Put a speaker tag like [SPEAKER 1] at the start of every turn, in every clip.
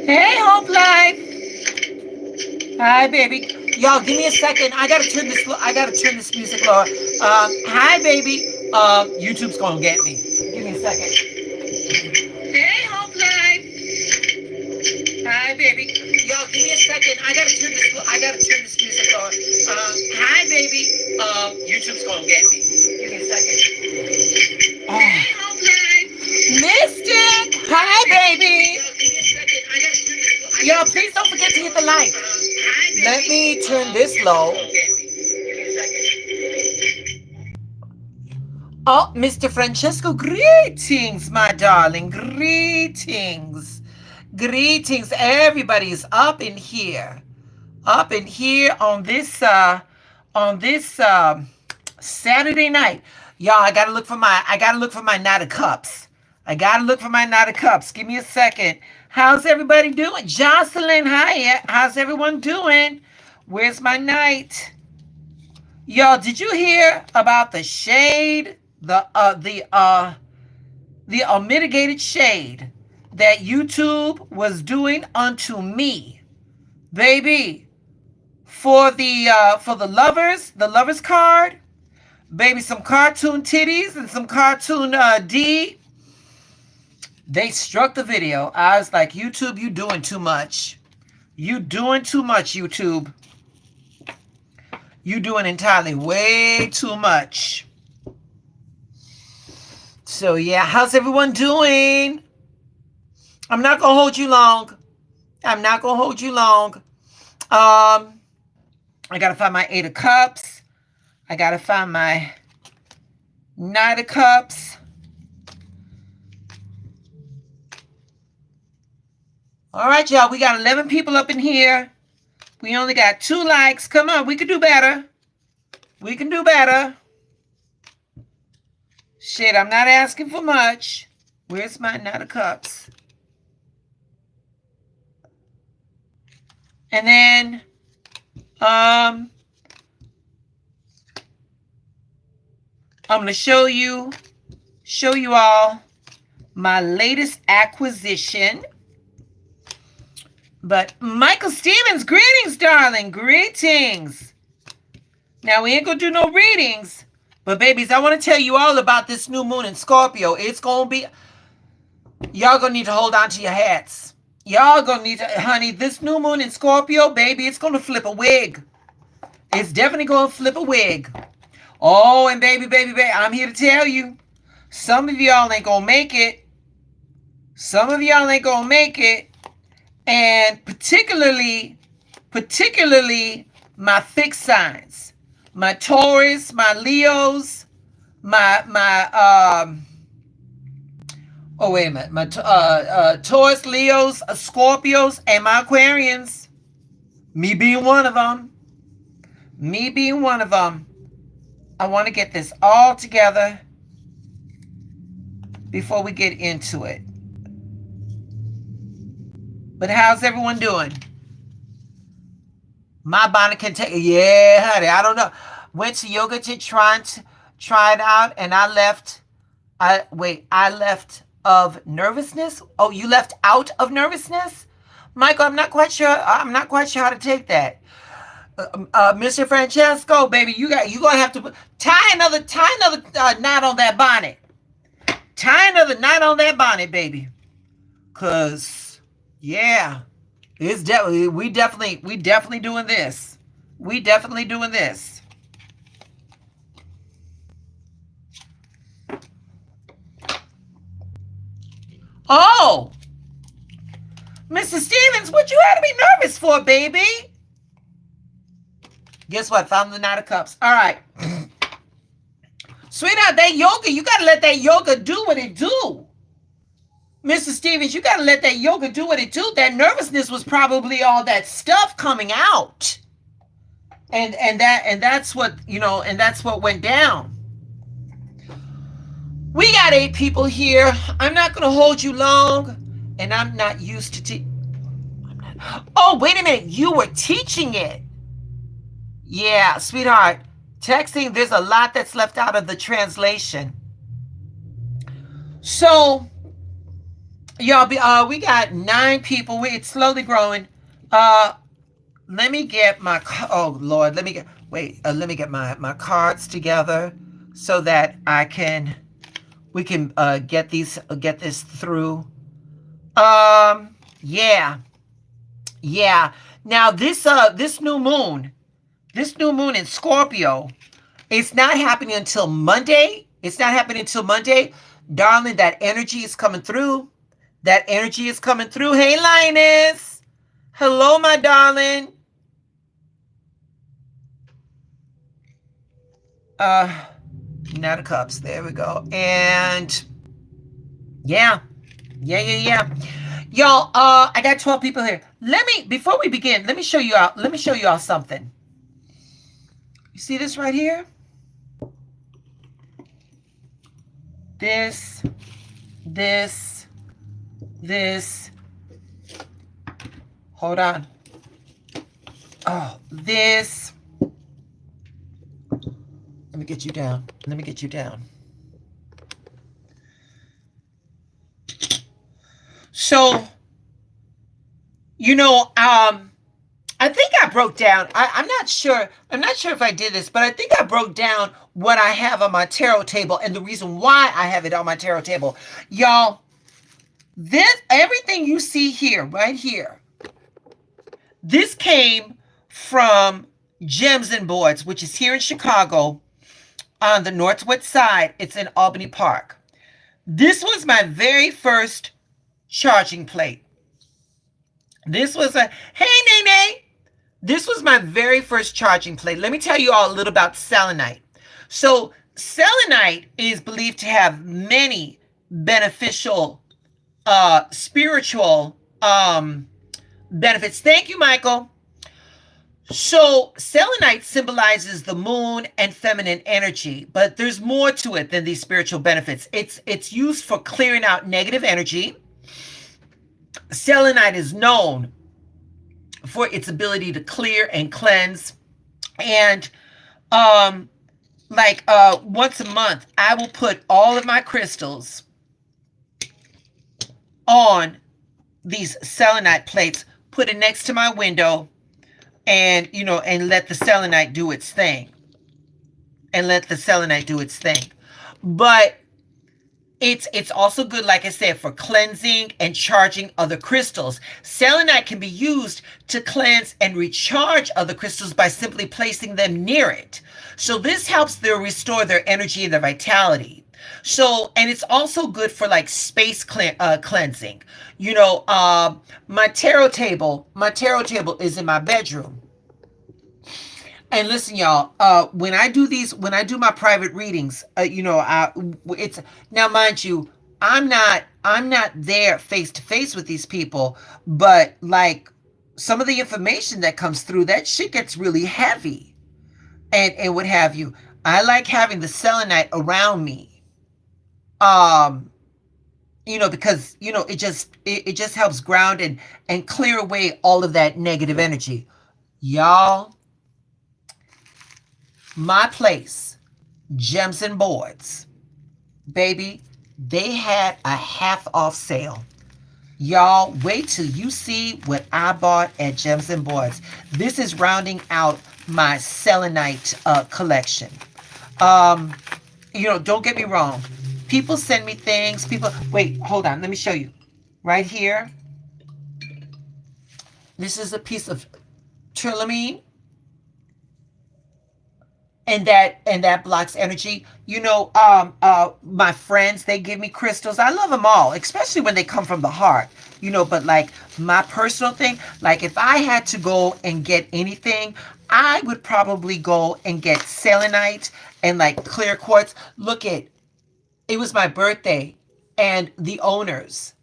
[SPEAKER 1] Hey, Hope Life. Hi, baby. Y'all, give me a second. I gotta turn this. I gotta turn this music lower. Hi, baby. YouTube's gonna get me. Give me a second. Hey, Hope Life. Hi, baby. Y'all, give me a second. I gotta turn this. I gotta turn this music lower. Hi, baby. YouTube's gonna get me. Give me a second. Hey, Hope Life. Mystic. Hi, baby. Y'all, please don't forget to hit the like. Let me turn this low. Oh, Mr. Francesco, greetings, my darling. Greetings. Greetings. Everybody's up in here. Up in here on this Saturday night. Y'all, I gotta look for my Knight of Cups. I gotta look for my Knight of Cups. Give me a second. How's everybody doing? Jocelyn, hi. How's everyone doing? Where's my knight? Y'all, did you hear about the shade, the unmitigated shade that YouTube was doing unto me, baby? For the lovers card, baby, some cartoon titties and some cartoon D. They struck the video. I was like, YouTube, you doing too much. You doing too much, YouTube. You doing entirely way too much. So yeah, how's everyone doing? I'm not gonna hold you long. I'm not gonna hold you long. I gotta find my Eight of Cups. I gotta find my Knight of Cups. All right, y'all. We got 11 people up in here. We only got 2 likes. Come on, we can do better. We can do better. Shit, I'm not asking for much. Where's my Knight of Cups? And then, I'm gonna show you all my latest acquisition. But Michael Stevens, greetings, darling. Greetings. Now, we ain't going to do no readings. But, babies, I want to tell you all about this new moon in Scorpio. It's going to be... Y'all going to need to hold on to your hats. Y'all going to need to... Honey, this new moon in Scorpio, baby, it's going to flip a wig. It's definitely going to flip a wig. Oh, and baby, I'm here to tell you. Some of y'all ain't going to make it. Some of y'all ain't going to make it. And particularly my fixed signs, my Taurus, my Leos, my Taurus, Leos, Scorpios, and my Aquarians. Me being one of them. I want to get this all together before we get into it. But how's everyone doing? My bonnet can take... Yeah, honey, I don't know. Went to yoga to try it out, and I left... I left of nervousness? Oh, you left out of nervousness? Michael, I'm not quite sure how to take that. Mr. Francesco, baby, you gonna have to tie another knot on that bonnet. Tie another knot on that bonnet, baby. 'Cause... yeah, it's definitely we definitely doing this. We definitely doing this. Oh, Mr. Stevens, what you had to be nervous for, baby? Guess what? Found the Knight of Cups. All right, sweetheart, that yoga, you gotta let that yoga do what it do. Mr. Stevens, you got to let that yoga do what it do. That nervousness was probably all that stuff coming out. And that's what, and that's what went down. We got 8 people here. I'm not going to hold you long. And I'm not used to Oh, wait a minute. You were teaching it. Yeah, sweetheart. Texting, there's a lot that's left out of the translation. So, y'all, we got 9 people. It's slowly growing. Let me get my, oh Lord, let me get my cards together so that we can get this through. Yeah. Now this new moon in Scorpio, it's not happening until Monday. Darling, that energy is coming through. Hey, Lioness. Hello, my darling. Knight of Cups. There we go. And yeah. Y'all, I got 12 people here. Before we begin, let me show you all something. You see this right here? This. Hold on. Oh, this. Let me get you down. So, I think I broke down. I'm not sure if I did this, but I think I broke down what I have on my tarot table and the reason why I have it on my tarot table. Y'all, everything you see here, right here, this came from Gems and Boards, which is here in Chicago on the northwest side. It's in Albany Park. This was my very first charging plate. This was hey, Nene. This was my very first charging plate. Let me tell you all a little about selenite. So selenite is believed to have many beneficial spiritual benefits. Thank you, Michael. So selenite symbolizes the moon and feminine energy, but there's more to it than these spiritual benefits. It's used for clearing out negative energy. Selenite is known for its ability to clear and cleanse. And once a month, I will put all of my crystals on these selenite plates, put it next to my window, and let the selenite do its thing. But it's also good, like I said, for cleansing and charging other crystals. Selenite can be used to cleanse and recharge other crystals by simply placing them near it. So this helps them restore their energy and their vitality. So, and it's also good for like space cleansing. My tarot table is in my bedroom. And listen, y'all, when I do my private readings, it's now, mind you, I'm not there face to face with these people, but like some of the information that comes through, that shit gets really heavy and what have you. I like having the selenite around me. Because it just helps ground and clear away all of that negative energy. Y'all, my place, Gems and Boards, baby, they had a half off sale. Y'all, wait till you see what I bought at Gems and Boards. This is rounding out my selenite collection. Don't get me wrong. People send me things. Wait, hold on. Let me show you. Right here. This is a piece of tourmaline. And that blocks energy. My friends, they give me crystals. I love them all, especially when they come from the heart. But like my personal thing, like if I had to go and get anything, I would probably go and get selenite and like clear quartz. It was my birthday, and the owners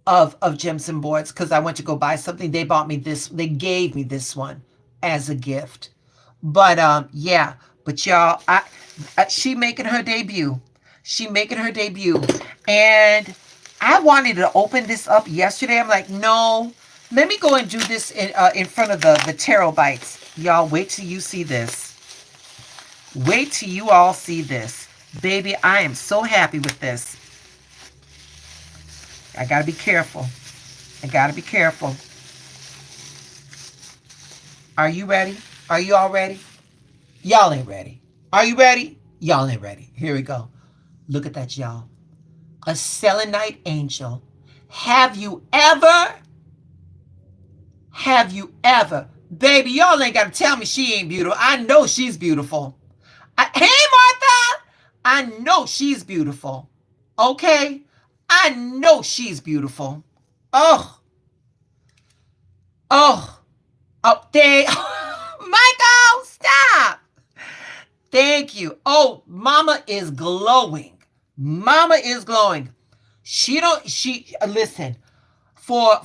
[SPEAKER 1] of Gems and Boards, because I went to go buy something, they gave me this one as a gift. But yeah, but y'all, she making her debut. She making her debut. And I wanted to open this up yesterday. I'm like, no, let me go and do this in front of the tarot bites. Y'all, wait till you see this. Wait till you all see this. Baby, I am so happy with this. I got to be careful. I got to be careful. Are you ready? Are you all ready? Y'all ain't ready. Are you ready? Y'all ain't ready. Here we go. Look at that, y'all. A selenite angel. Have you ever? Baby, y'all ain't got to tell me she ain't beautiful. I know she's beautiful. Hey, Martha. I know she's beautiful. Okay? I know she's beautiful. Oh. They. Michael, stop. Thank you. Oh, mama is glowing. Listen. For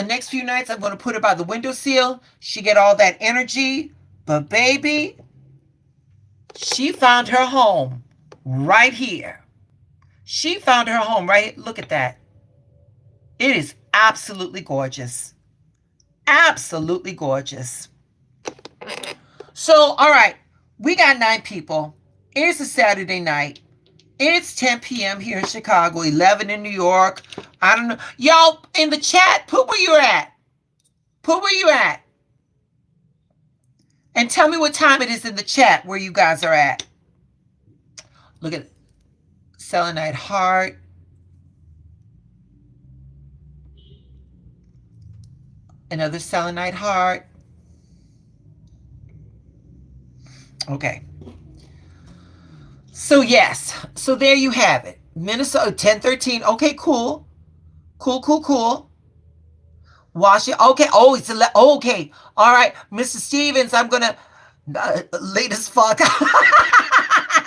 [SPEAKER 1] next few nights, I'm going to put her by the windowsill. She get all that energy. But baby, she found her home right here. Look at that. It is absolutely gorgeous. Absolutely gorgeous. So, all right. We got 9 people. It's a Saturday night. It's 10 p.m. here in Chicago, 11 in New York. I don't know. Y'all, in the chat, put where you're at. And tell me what time it is in the chat where you guys are at. Look at it. Selenite heart. Another selenite heart. Okay. So yes. So there you have it. Minnesota 1013. Okay, cool. Washington. Okay. Oh, it's okay. All right, Mr. Stevens. I'm gonna late as fuck.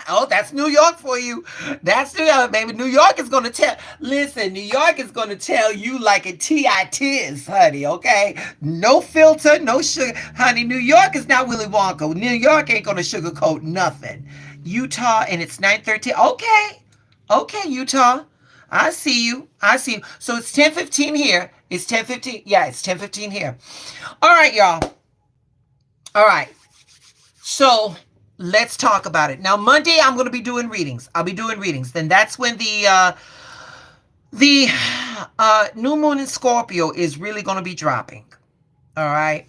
[SPEAKER 1] Oh, that's New York for you. That's New York, baby. New York is gonna tell. Listen, New York is gonna tell you like a tis, honey. Okay, no filter, no sugar, honey. New York is not Willy Wonka. New York ain't gonna sugarcoat nothing. Utah, and it's 9:13. Okay, Utah. I see you. So it's 10:15 here. It's 10:15. Yeah, it's 10:15 here. All right, y'all. All right. So let's talk about it. Now, Monday, I'm going to be doing readings. Then that's when the new moon in Scorpio is really going to be dropping. All right.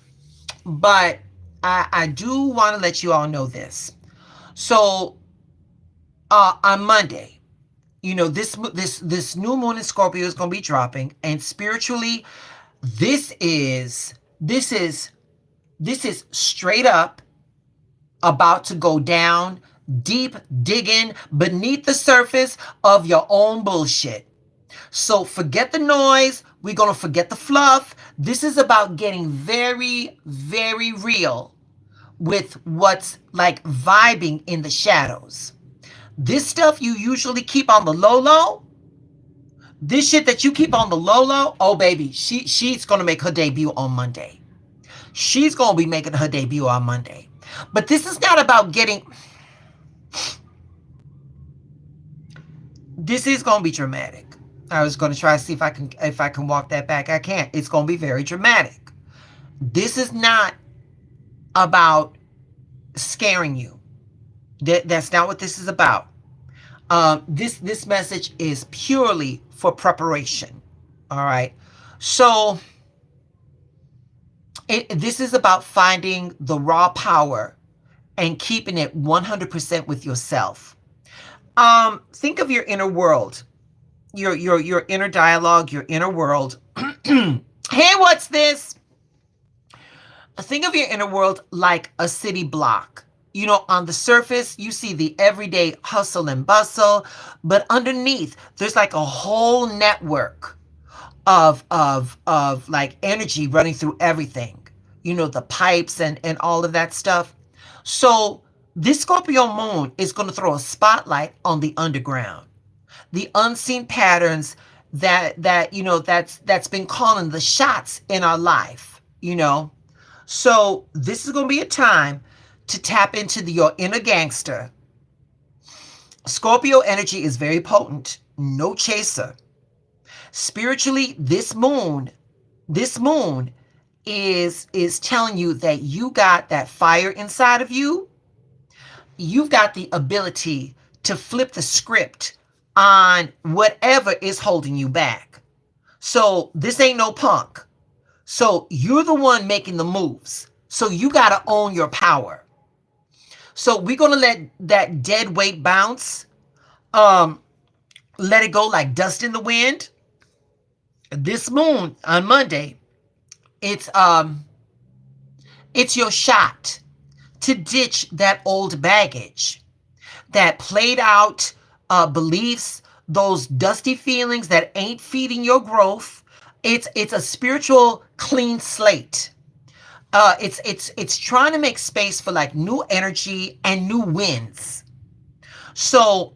[SPEAKER 1] But I do want to let you all know this. So on Monday, you know, this new moon in Scorpio is going to be dropping, and spiritually, this is straight up about to go down, deep digging beneath the surface of your own bullshit. So forget the noise. We're going to forget the fluff. This is about getting very, very real with what's like vibing in the shadows. This stuff you usually keep on the low. This shit that you keep on the low. Oh, baby, she's going to make her debut on Monday. She's going to be making her debut on Monday. But this is not about getting... This is going to be dramatic. I was going to try to see if I can walk that back. I can't. It's going to be very dramatic. This is not about scaring you. That's not what this is about. This message is purely for preparation. All right. So this is about finding the raw power and keeping it 100% with yourself. Think of your inner world, your inner dialogue, your inner world. Hey, what's this? Think of your inner world like a city block. You know, on the surface, you see the everyday hustle and bustle, but underneath, there's like a whole network of like energy running through everything. You know, the pipes and all of that stuff. So this Scorpio moon is going to throw a spotlight on the underground, the unseen patterns that you know, that's been calling the shots in our life, you know. So this is going to be a time to tap into your inner gangster Scorpio energy is very potent, no chaser. Spiritually, this moon is telling you that you got that fire inside of you. You've got the ability to flip the script on whatever is holding you back. So this ain't no punk. So you're the one making the moves. So you got to own your power. So we're going to let that dead weight bounce. Um, let it go like dust in the wind. This moon on Monday, it's it's your shot to ditch that old baggage, that played out beliefs, those dusty feelings that ain't feeding your growth. It's a spiritual clean slate. It's trying to make space for like new energy and new winds. So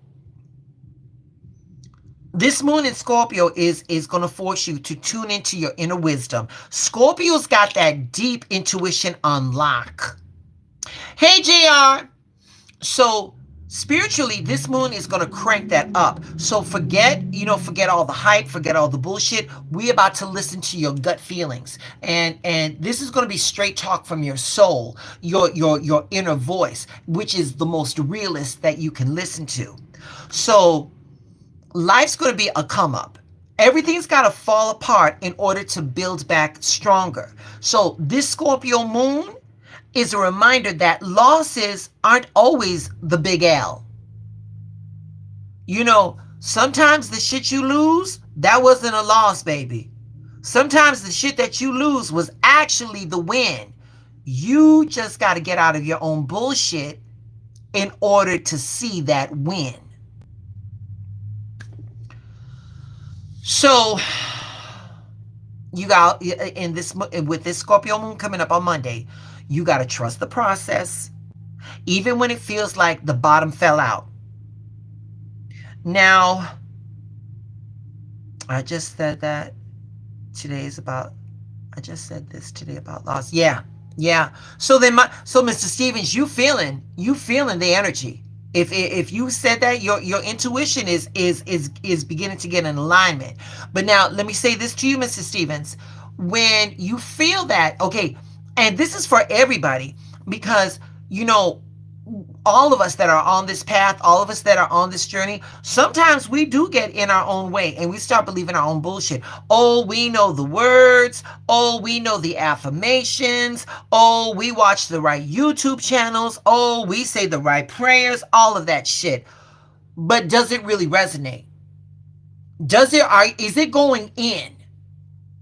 [SPEAKER 1] this moon in Scorpio is going to force you to tune into your inner wisdom. Scorpio's got that deep intuition on lock. Hey, JR. So spiritually, this moon is going to crank that up. So forget all the hype, forget all the bullshit. We about to listen to your gut feelings. And this is going to be straight talk from your soul, your inner voice, which is the most realist that you can listen to. So life's going to be a come up. Everything's got to fall apart in order to build back stronger. So this Scorpio moon is a reminder that losses aren't always the big L. Sometimes the shit you lose, that wasn't a loss, baby. Sometimes the shit that you lose was actually the win. You just got to get out of your own bullshit in order to see that win. So you got with this Scorpio moon coming up on Monday, you got to trust the process, even when it feels like the bottom fell out. Now, I just said that I just said this today about loss. Yeah. So Mr. Stevens, you feeling the energy. If you said that, your intuition is beginning to get in alignment. But now let me say this to you, Mr. Stevens. When you feel that, okay, and this is for everybody, because all of us that are on this path, all of us that are on this journey, sometimes we do get in our own way and we start believing our own bullshit. Oh, we know the words. Oh, we know the affirmations. Oh, we watch the right YouTube channels. Oh, we say the right prayers, all of that shit. But does it really resonate? Is it going in?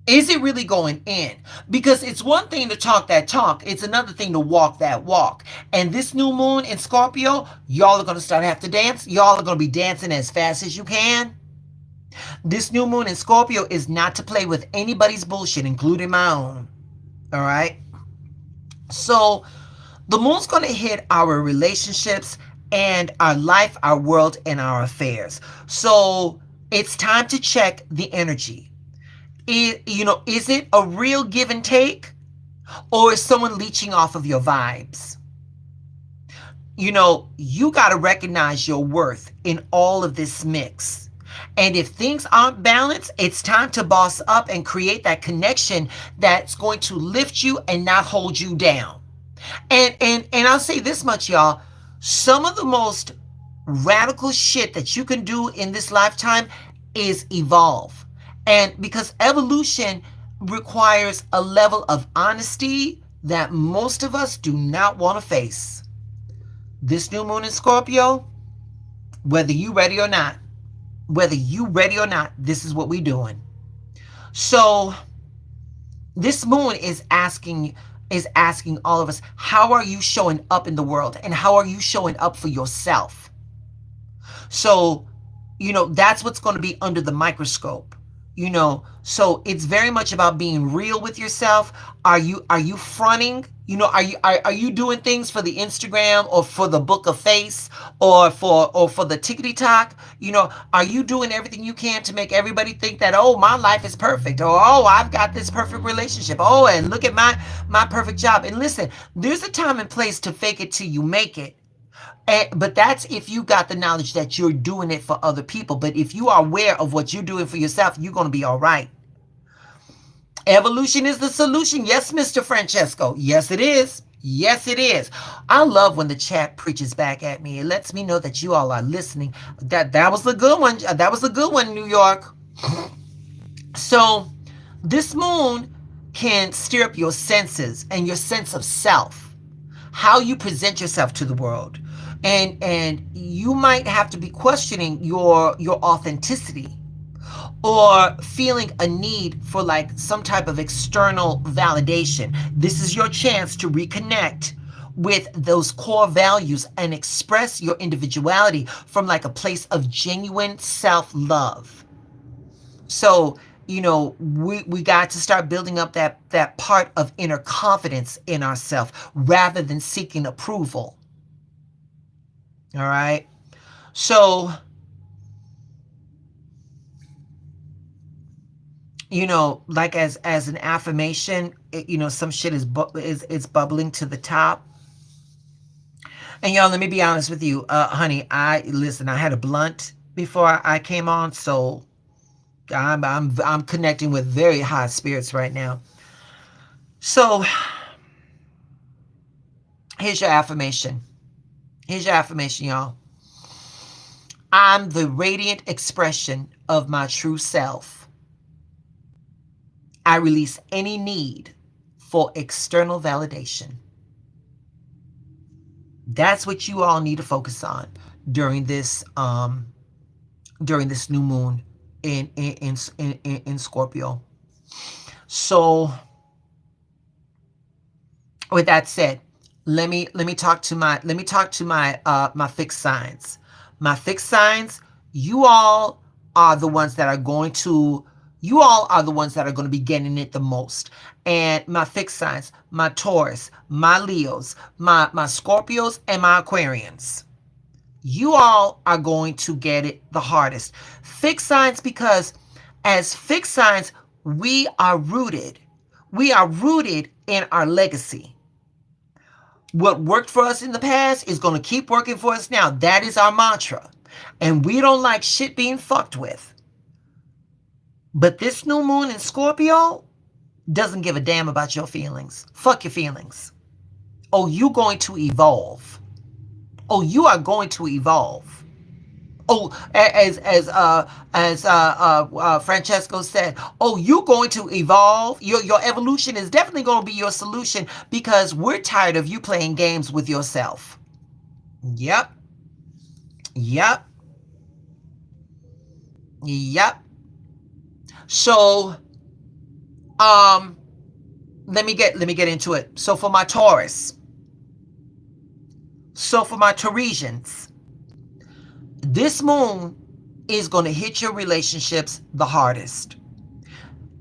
[SPEAKER 1] Is it really going in? Because it's one thing to talk that talk. It's another thing to walk that walk. And this new moon in Scorpio, y'all are going to start to have to dance. Y'all are going to be dancing as fast as you can. This new moon in Scorpio is not to play with anybody's bullshit, including my own. All right? So the moon's going to hit our relationships and our life, our world, and our affairs. So it's time to check the energy. Is it a real give and take, or is someone leeching off of your vibes? You got to recognize your worth in all of this mix. And if things aren't balanced, it's time to boss up and create that connection that's going to lift you and not hold you down. And I'll say this much, y'all. Some of the most radical shit that you can do in this lifetime is evolve. And because evolution requires a level of honesty that most of us do not want to face. This new moon in Scorpio, whether you ready or not, this is what we doing. So this moon is asking all of us, how are you showing up in the world? And how are you showing up for yourself? So, that's what's going to be under the microscope. So it's very much about being real with yourself. Are you fronting? Are you doing things for the Instagram or for the book of face or for the tickety talk? Are you doing everything you can to make everybody think that, oh, my life is perfect, or oh, I've got this perfect relationship, oh, and look at my perfect job? And listen, there's a time and place to fake it till you make it. But that's if you got the knowledge that you're doing it for other people. But if you are aware of what you're doing for yourself, you're going to be all right. Evolution is the solution. Yes, Mr. Francesco. Yes, it is. Yes, it is. I love when the chat preaches back at me. It lets me know that you all are listening. That was the good one. That was a good one, New York. So this moon can stir up your senses and your sense of self, how you present yourself to the world. And you might have to be questioning your authenticity, or feeling a need for like some type of external validation. This is your chance to reconnect with those core values and express your individuality from like a place of genuine self-love. So, we got to start building up that part of inner confidence in ourselves rather than seeking approval. All right. So, like as an affirmation, some shit is bubbling to the top. And y'all, let me be honest with you, honey. I had a blunt before I came on, so I'm connecting with very high spirits right now. So here's your affirmation. Here's your affirmation, y'all. I'm the radiant expression of my true self. I release any need for external validation. That's what you all need to focus on during this new moon in Scorpio. So with that said, let me talk to my my fixed signs. My fixed signs, you all are the ones that are going to be getting it the most. And my fixed signs, my Taurus, my Leos, my Scorpios, and my Aquarians. You all are going to get it the hardest. Fixed signs, because as fixed signs, we are rooted. We are rooted in our legacy. What worked for us in the past is going to keep working for us now. That is our mantra. And we don't like shit being fucked with. But this new moon in Scorpio doesn't give a damn about your feelings. Fuck your feelings. Oh, you going to evolve. Oh, you are going to evolve. Oh, as Francesco said, oh, you're going to evolve. Your evolution is definitely going to be your solution, because we're tired of you playing games with yourself. Yep. Yep. Yep. So, let me get into it. So for my Taurus, Tauresians, this moon is going to hit your relationships the hardest.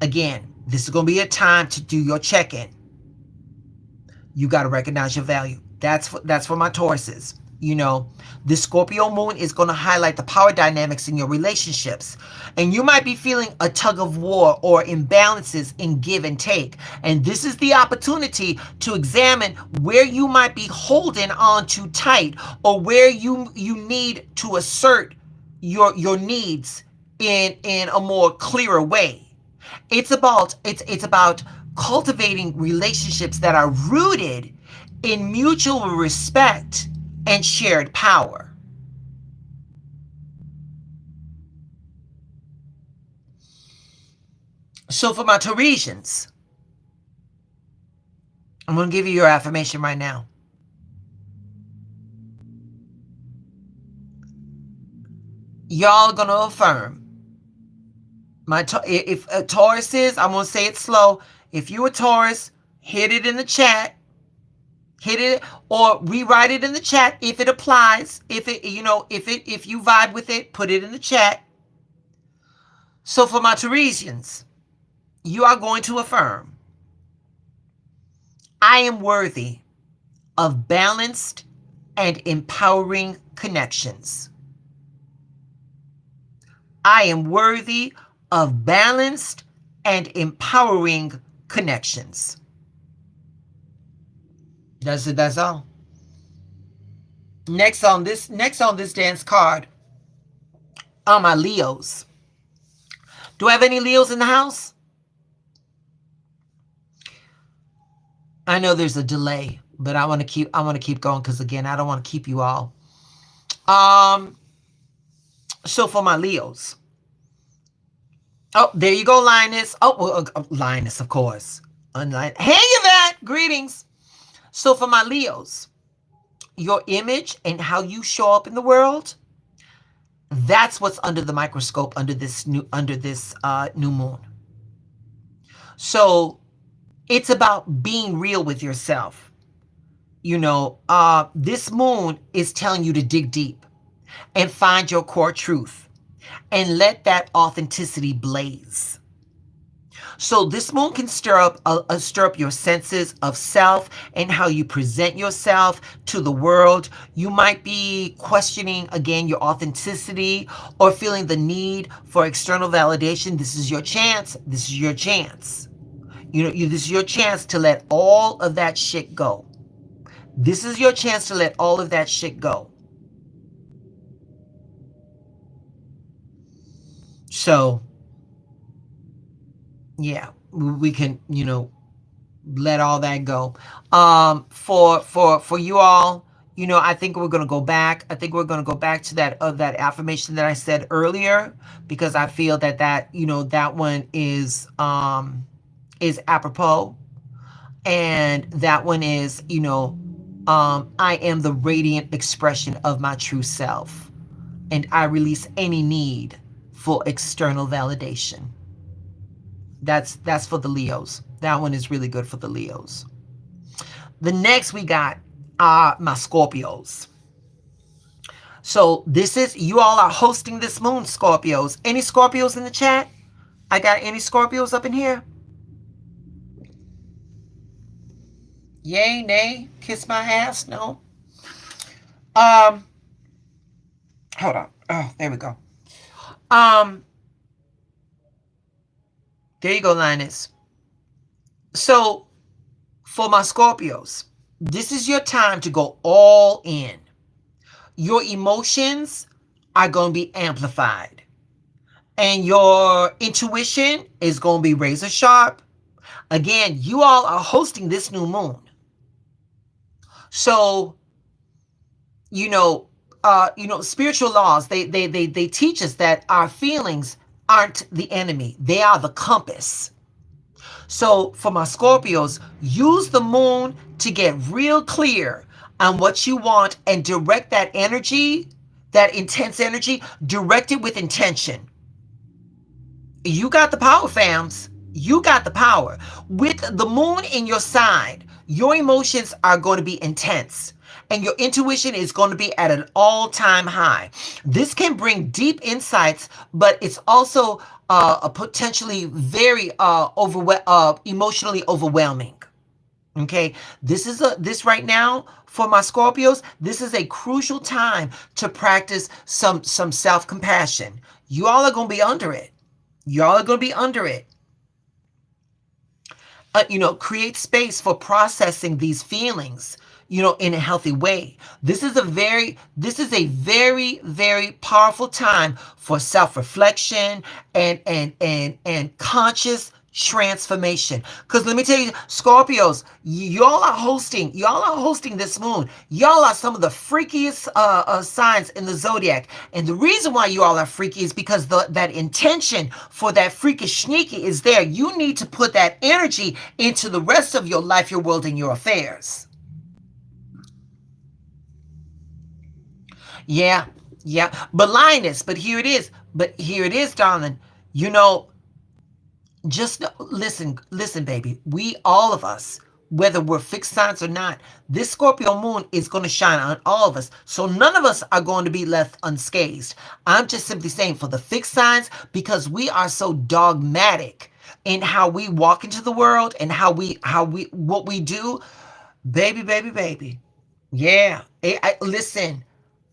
[SPEAKER 1] Again, this is going to be a time to do your check-in. You got to recognize your value. That's for my Tauruses. The Scorpio moon is going to highlight the power dynamics in your relationships. And you might be feeling a tug of war or imbalances in give and take. And this is the opportunity to examine where you might be holding on too tight, or where you need to assert your needs in a more clearer way. It's about cultivating relationships that are rooted in mutual respect and shared power. So for my Tauresians, I'm going to give you your affirmation right now. Y'all going to affirm. If a Taurus is, I'm going to say it slow. If you're a Taurus, hit it in the chat. Hit it or rewrite it in the chat if it applies. If you vibe with it, put it in the chat. So for my Tauresians, you are going to affirm, I am worthy of balanced and empowering connections. I am worthy of balanced and empowering connections. That's all. Next on this dance card are my Leos. Do I have any Leos in the house? I know there's a delay, but I want to keep going because again, I don't want to keep you all. Um, so for my Leos. Oh, there you go, Linus. Oh, well, Linus, of course. Hey, Yvette, greetings. So for my Leos, your image and how you show up in the world, that's what's under the microscope under this new moon. So it's about being real with yourself. This moon is telling you to dig deep and find your core truth and let that authenticity blaze. So this moon can stir up your senses of self and how you present yourself to the world. You might be questioning again your authenticity or feeling the need for external validation. This is your chance. This is your chance. This is your chance to let all of that shit go. This is your chance to let all of that shit go. So, yeah, we can, let all that go. For you all, I think we're gonna go back. I think we're gonna go back to that affirmation that I said earlier because I feel that one is apropos, and that one is I am the radiant expression of my true self, and I release any need for external validation. That's for the Leos. That one is really good for the Leos. The next we got are my Scorpios. So this is, you all are hosting this moon, Scorpios. Any Scorpios in the chat? I got any Scorpios up in here? Yay, nay, kiss my ass, no. Hold on. Oh, there we go. There you go, Linus. So, for my Scorpios, this is your time to go all in. Your emotions are going to be amplified. And your intuition is going to be razor sharp. Again, you all are hosting this new moon. So, spiritual laws, they teach us that our feelings aren't the enemy. They are the compass. So for my Scorpios, use the moon to get real clear on what you want and direct that energy, that intense energy, direct it with intention. You got the power, fams. You got the power. With the moon in your side, your emotions are going to be intense and your intuition is going to be at an all-time high. This can bring deep insights, but it's also a potentially very emotionally overwhelming. Okay, this right now for my Scorpios, this is a crucial time to practice some self-compassion. You all are going to be under it. Y'all are going to be under it. Create space for processing these feelings, in a healthy way. This is a very, very powerful time for self-reflection and conscious transformation. Because let me tell you, Scorpios, y'all are hosting this moon. Y'all are some of the freakiest signs in the zodiac. And the reason why you all are freaky is because that intention for that freakish sneaky is there. You need to put that energy into the rest of your life, your world, and your affairs. Yeah. But Linus, but here it is, darling. Just listen, baby. We, all of us, whether we're fixed signs or not, this Scorpio moon is going to shine on all of us. So none of us are going to be left unscathed. I'm just simply saying for the fixed signs, because we are so dogmatic in how we walk into the world and what we do, baby. Yeah. Listen,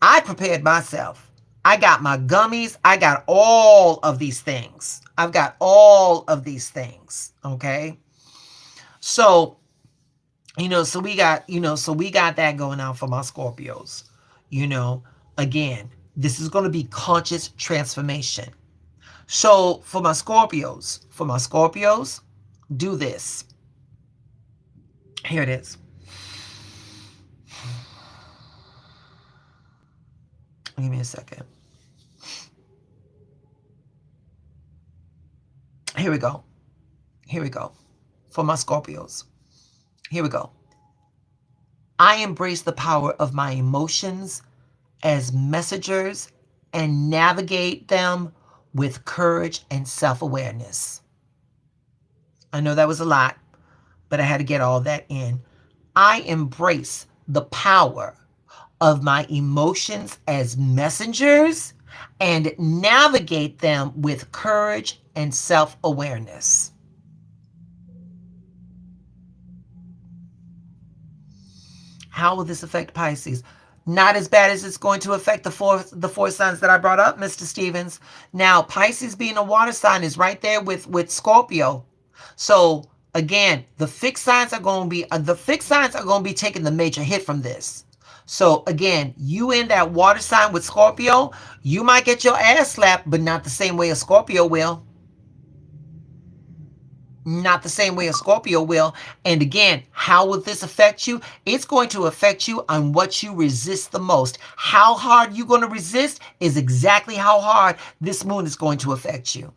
[SPEAKER 1] I prepared myself. I got my gummies. I got all of these things. I've got all of these things. Okay. So we got that going on for my Scorpios. You know, again, this is going to be conscious transformation. So for my Scorpios, do this. Here it is. Give me a second. Here we go. Here we go. For my Scorpios. Here we go. I embrace the power of my emotions as messengers and navigate them with courage and self-awareness. I know that was a lot, but I had to get all that in. I embrace the power of my emotions as messengers and navigate them with courage and self-awareness. How will this affect Pisces? Not as bad as it's going to affect the four signs that I brought up, Mr. Stevens. Now, Pisces being a water sign is right there with Scorpio. So again, the fixed signs are going to be taking the major hit from this. So again, you in that water sign with Scorpio, you might get your ass slapped, but not the same way a Scorpio will. Not the same way a Scorpio will. And again, how will this affect you? It's going to affect you on what you resist the most. How hard you're going to resist is exactly how hard this moon is going to affect you.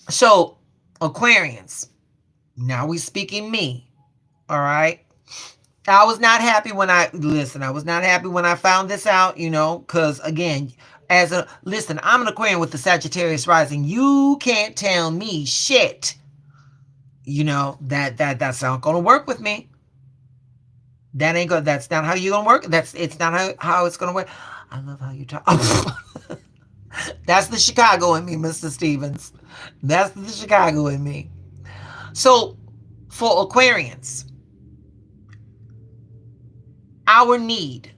[SPEAKER 1] So, Aquarians, now we speaking me, all right? I was not happy when I was not happy when I found this out, because again, I'm an Aquarian with the Sagittarius rising. You can't tell me shit. That's not gonna work with me. That's not how you're gonna work. It's not how it's gonna work. I love how you talk. That's the Chicago in me, Mr. Stevens. That's the Chicago in me. So for Aquarians, our need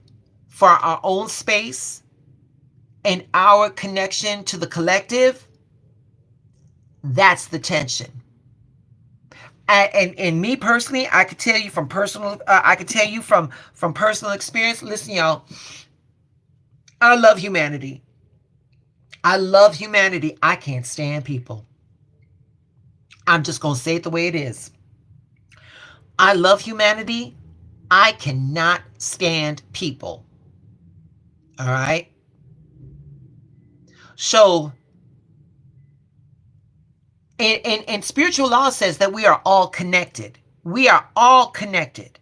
[SPEAKER 1] for our own space and our connection to the collective, that's the tension. And me personally, I could tell you from personal experience. Listen, y'all, I love humanity. I can't stand people. I'm just going to say it the way it is. I love humanity. I cannot stand people. All right? So, and spiritual law says that we are all connected. We are all connected.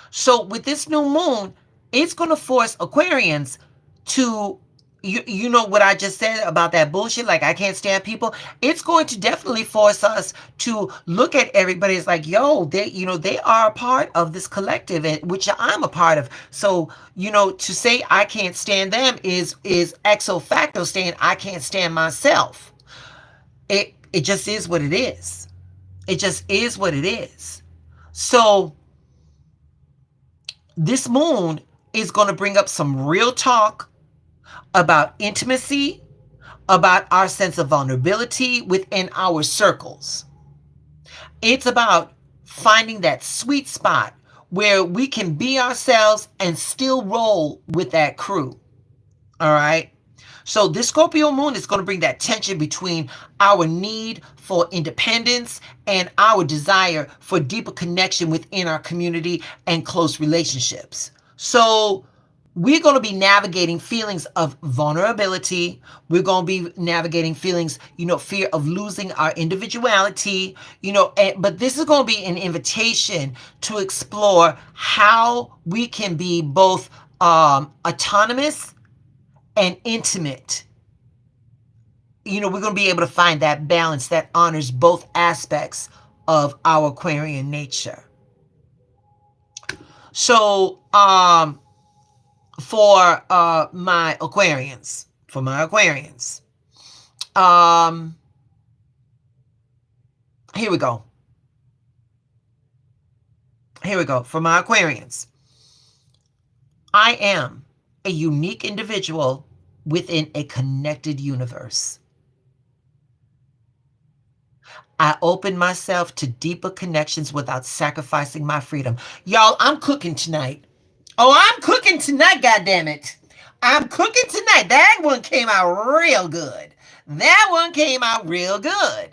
[SPEAKER 1] So with this new moon, it's going to force Aquarians to, you know what I just said about that bullshit, like I can't stand people. It's going to definitely force us to look at everybody as like, yo, they are a part of this collective, which I'm a part of. So, to say I can't stand them is ex facto saying I can't stand myself. It just is what it is. It just is what it is. So this moon is going to bring up some real talk about intimacy, about our sense of vulnerability within our circles. It's about finding that sweet spot where we can be ourselves and still roll with that crew. All right? So this Scorpio moon is going to bring that tension between our need for independence and our desire for deeper connection within our community and close relationships. So we're going to be navigating feelings of vulnerability. We're going to be navigating feelings, fear of losing our individuality, but this is going to be an invitation to explore how we can be both autonomous and intimate. We're going to be able to find that balance that honors both aspects of our Aquarian nature. So, for my Aquarians, here we go. For my Aquarians, I am a unique individual within a connected universe. I open myself to deeper connections without sacrificing my freedom. Y'all, I'm cooking tonight. Oh, I'm cooking tonight, goddammit. I'm cooking tonight. That one came out real good. That one came out real good.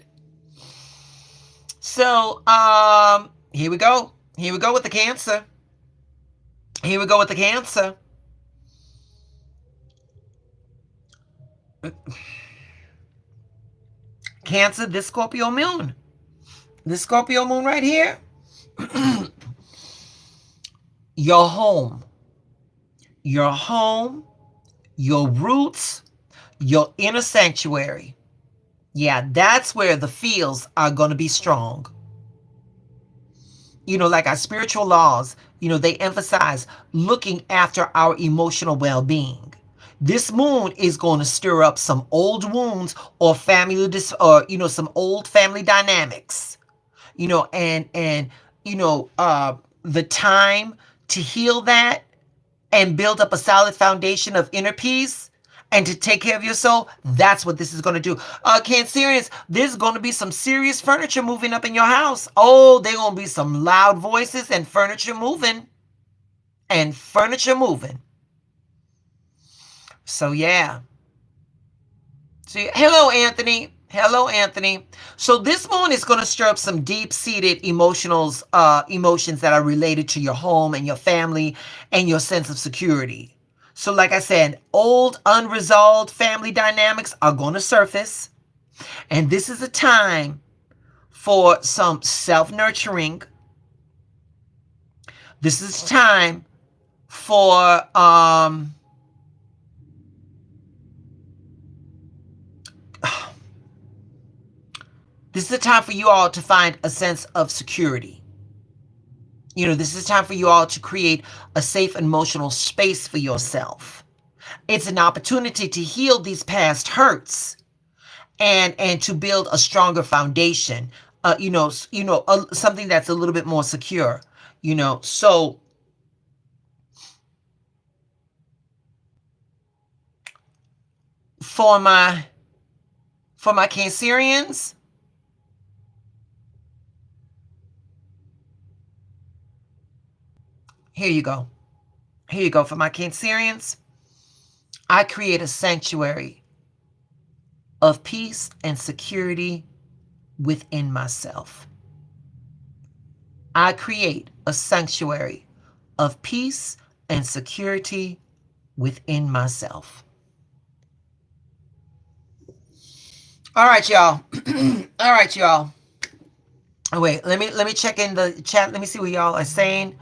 [SPEAKER 1] So, here we go. Here we go with the Cancer. Here we go with the Cancer. Cancer, this Scorpio Moon. This Scorpio Moon right here. Your home. Your home, your roots, your inner sanctuary. Yeah, that's where the feels are going to be strong. You know, like our spiritual laws, you know, they emphasize looking after our emotional well-being. This moon is going to stir up some old wounds or or some old family dynamics. You know, and the time to heal that and build up a solid foundation of inner peace and to take care of your soul, that's what this is going to do. Cancerians, there's going to be some serious furniture moving up in your house. Oh, there's going to be some loud voices and furniture moving. And furniture moving. So, yeah. See, hello, Anthony. Hello, Anthony. So this moon is going to stir up some deep-seated emotions that are related to your home and your family and your sense of security. So like I said, old unresolved family dynamics are going to surface. And this is a time for some self-nurturing. This is time for this is a time for you all to find a sense of security. You know, this is time for you all to create a safe emotional space for yourself. It's an opportunity to heal these past hurts and to build a stronger foundation. Something that's a little bit more secure. You know, so for my Cancerians, here you go. Here you go. For my Cancerians, I create a sanctuary of peace and security within myself. I create a sanctuary of peace and security within myself. All right, y'all. All right, y'all. Oh, wait, let me check in the chat. Let me see what y'all are saying.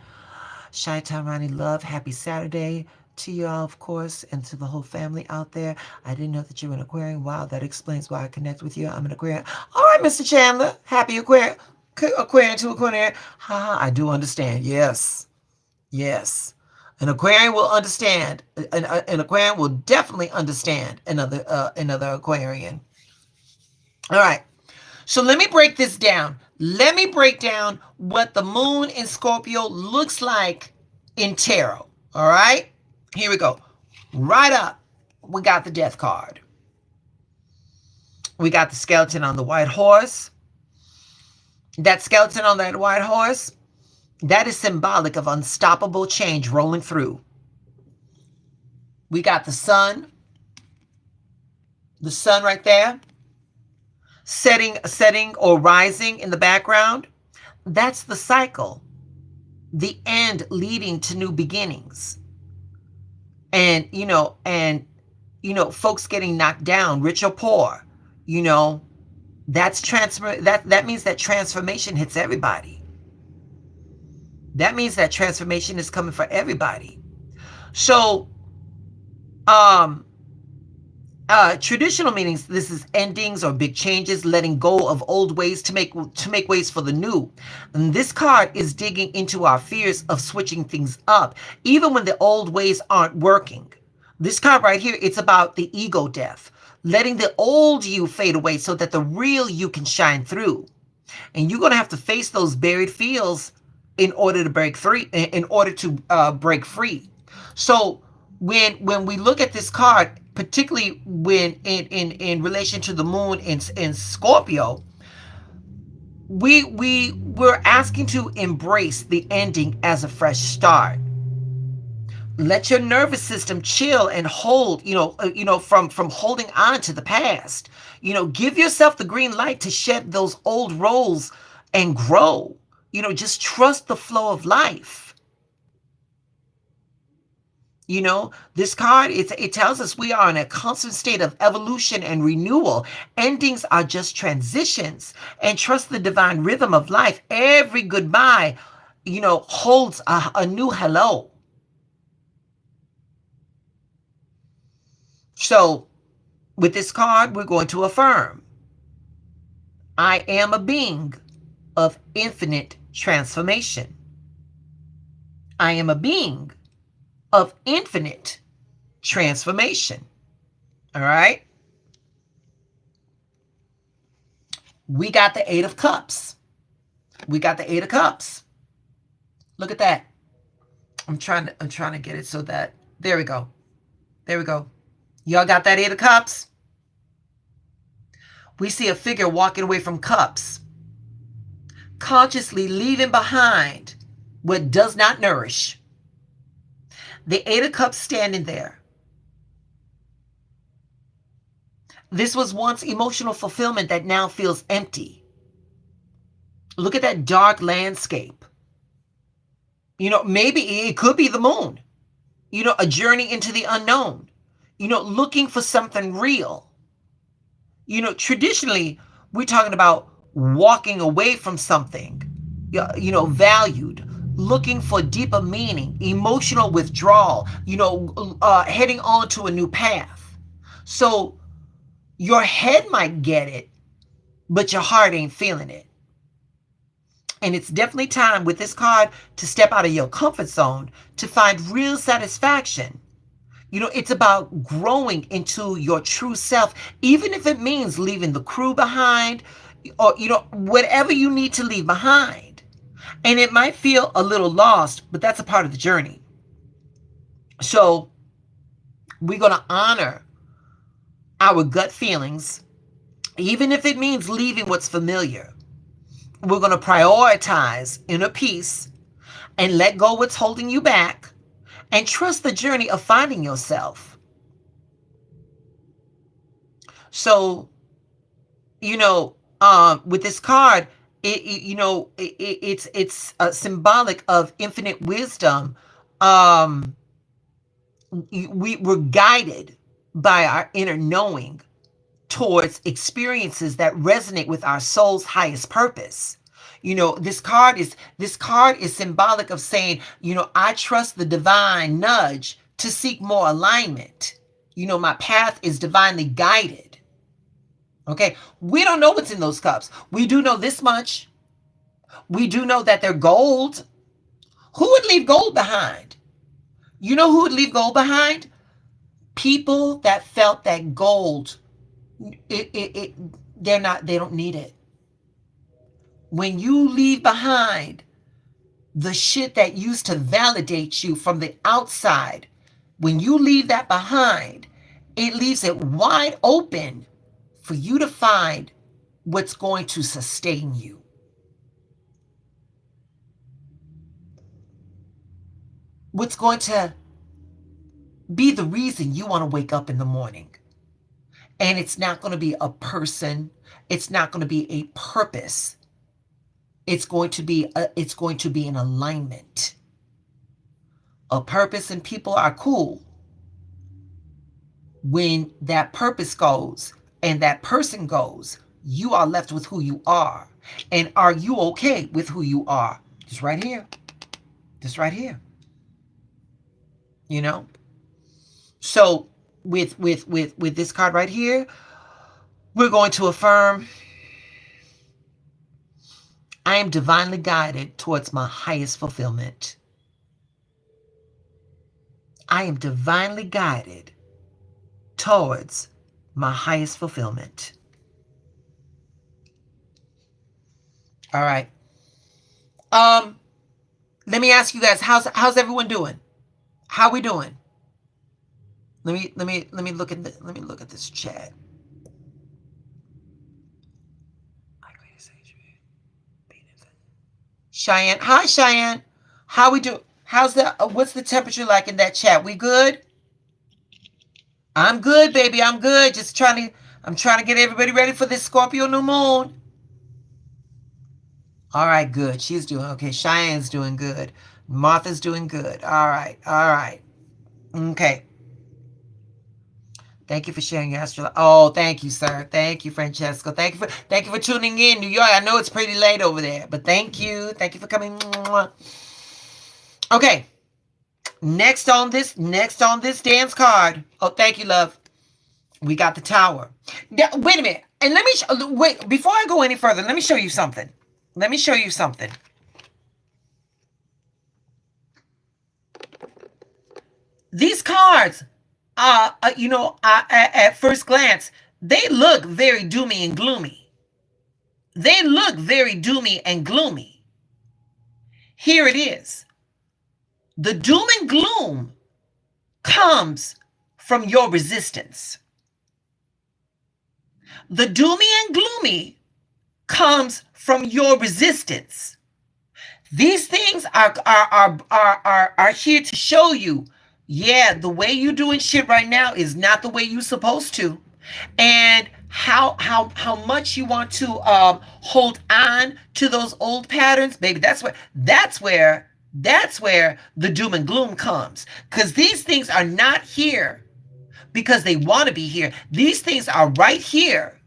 [SPEAKER 1] Shai Tarani, love, happy Saturday to y'all, of course, and to the whole family out there. I didn't know that you were an Aquarian. Wow, that explains why I connect with you. I'm an Aquarian. All right, Mr. Chandler, happy Aquarian to Aquarian. Ha, I do understand. Yes, yes. An Aquarian will understand. An Aquarian will definitely understand another Aquarian. All right. So let me break this down. Let me break down what the moon in Scorpio looks like in tarot. All right? Here we go. Right up, we got the death card. We got the skeleton on the white horse. That skeleton on that white horse, that is symbolic of unstoppable change rolling through. We got the sun. The sun right there. Setting or rising in the background. That's the cycle. The end leading to new beginnings. And folks getting knocked down, rich or poor, that's that means that transformation hits everybody. That means that transformation is coming for everybody. So, traditional meanings, this is endings or big changes, letting go of old ways to make ways for the new. And this card is digging into our fears of switching things up, even when the old ways aren't working. This card right here, it's about the ego death, letting the old you fade away so that the real you can shine through. And you're going to have to face those buried feels in order to break free. Break free. So when we look at this card, particularly when in relation to the moon in Scorpio, we're asking to embrace the ending as a fresh start. Let your nervous system chill and hold, from holding on to the past. Give yourself the green light to shed those old roles and grow. Just trust the flow of life. This card, it tells us we are in a constant state of evolution and renewal. Endings are just transitions, and trust the divine rhythm of life. Every goodbye, holds a new hello. So with this card, we're going to affirm, I am a being of infinite transformation. I am a being of infinite transformation. All right. We got the Eight of Cups. We got the Eight of Cups. Look at that. I'm trying to get it so that, there we go. There we go. Y'all got that Eight of Cups? We see a figure walking away from cups, consciously leaving behind what does not nourish. The Eight of Cups standing there. This was once emotional fulfillment that now feels empty. Look at that dark landscape. Maybe it could be the moon. A journey into the unknown. Looking for something real. Traditionally, we're talking about walking away from something, valued, looking for deeper meaning, emotional withdrawal, heading on to a new path. So your head might get it, but your heart ain't feeling it. And it's definitely time with this card to step out of your comfort zone to find real satisfaction. It's about growing into your true self, even if it means leaving the crew behind or, whatever you need to leave behind. And it might feel a little lost, but that's a part of the journey. So we're going to honor our gut feelings, even if it means leaving what's familiar. We're going to prioritize inner peace and let go what's holding you back and trust the journey of finding yourself. So, with this card, it's symbolic of infinite wisdom. We were guided by our inner knowing towards experiences that resonate with our soul's highest purpose. This card is symbolic of saying, I trust the divine nudge to seek more alignment. My path is divinely guided. Okay. We don't know what's in those cups. We do know this much. We do know that they're gold. Who would leave gold behind? You know who would leave gold behind? People that felt that gold, they don't need it. When you leave behind the shit that used to validate you from the outside, when you leave that behind, it leaves it wide open for you to find what's going to sustain you. What's going to be the reason you want to wake up in the morning. And it's not going to be a person. It's not going to be a purpose. It's going to be an alignment. A purpose and people are cool. When that purpose goes and that person goes, you are left with who you are. And are you okay with who you are? Just right here. Just right here. So with this card right here, we're going to affirm, I am divinely guided towards my highest fulfillment. I am divinely guided towards my highest fulfillment. All right. Let me ask you guys, how's everyone doing? How we doing? Let me look at this chat. Cheyenne. Hi, Cheyenne. How we do? How's the? What's the temperature like in that chat? We good? I'm good, baby. I'm good. Just trying to. I'm trying to get everybody ready for this Scorpio new moon. All right, good. She's doing okay. Cheyenne's doing good. Martha's doing good. All right. All right. Okay. Thank you for sharing your astro. Oh, thank you, sir. Thank you, Francesco. Thank you for tuning in, New York. I know it's pretty late over there, but thank you. Thank you for coming. Okay. Next on this dance card. Oh, thank you, love. We got the Tower. Now, wait a minute. And let me wait before I go any further. Let me show you something. Let me show you something. These cards, at first glance, they look very doomy and gloomy. They look very doomy and gloomy. Here it is. The doom and gloom comes from your resistance. The doomy and gloomy comes from your resistance. These things are here to show you, yeah, the way you're doing shit right now is not the way you're supposed to, and how much you want to hold on to those old patterns, baby. That's where the doom and gloom comes, because these things are not here because they want to be here. These things are right here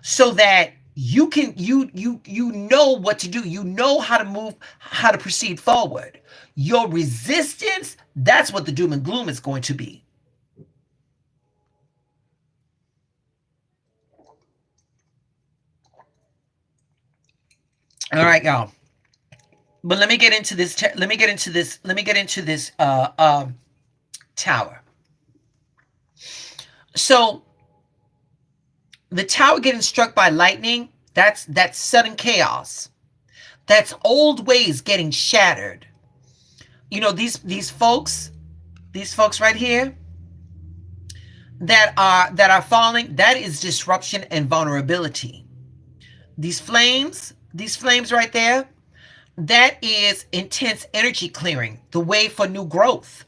[SPEAKER 1] so that you can you know what to do. You know how to move, how to proceed forward. Your resistance, that's what the doom and gloom is going to be. All right, y'all. But let me get into this. Let me get into this Tower. So the Tower getting struck by lightning, that's sudden chaos. That's old ways getting shattered. You know, these folks right here that are falling, that is disruption and vulnerability. These flames right there, that is intense energy clearing, the way for new growth.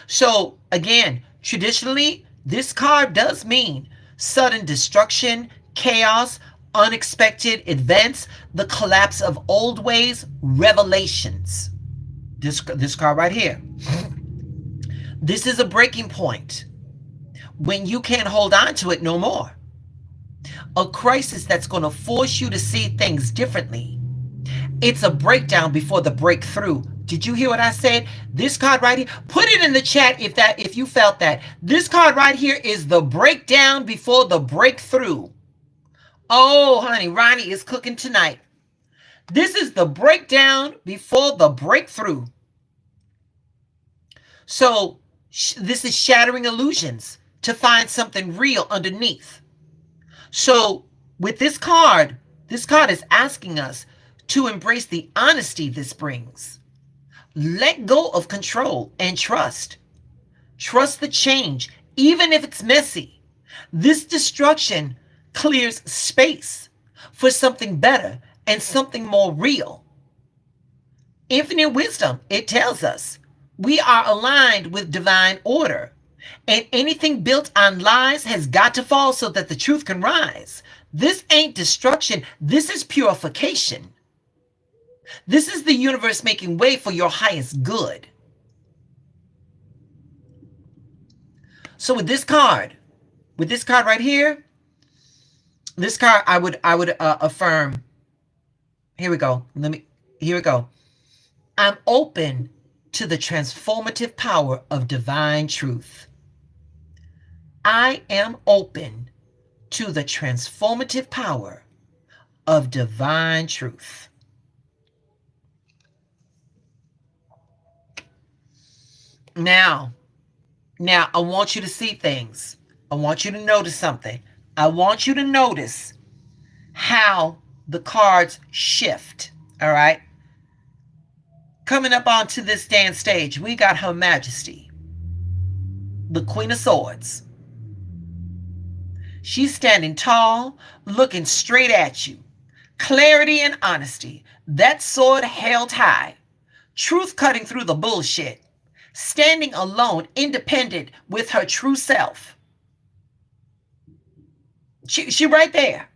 [SPEAKER 1] So again, traditionally, this card does mean sudden destruction, chaos, unexpected events, the collapse of old ways, revelations. This card right here. This is a breaking point when you can't hold on to it no more. A crisis that's going to force you to see things differently. It's a breakdown before the breakthrough. Did you hear what I said? This card right here, put it in the chat if you felt that. This card right here is the breakdown before the breakthrough. Oh, honey, Ronnie is cooking tonight. This is the breakdown before the breakthrough. So this is shattering illusions to find something real underneath. So with this card is asking us to embrace the honesty this brings. Let go of control and trust. Trust the change, even if it's messy. This destruction clears space for something better and something more real. Infinite wisdom, it tells us we are aligned with divine order, and anything built on lies has got to fall so that the truth can rise. This ain't destruction, this is purification. This is the universe making way for your highest good. So with this card right here, this card I would affirm. Here we go. Here we go. I'm open to the transformative power of divine truth. I am open to the transformative power of divine truth. Now, I want you to see things. I want you to notice something. I want you to notice how the cards shift. All right. Coming up onto this dance stage, we got Her Majesty, the Queen of Swords. She's standing tall, looking straight at you. Clarity and honesty. That sword held high, truth cutting through the bullshit, standing alone, independent with her true self. She right there.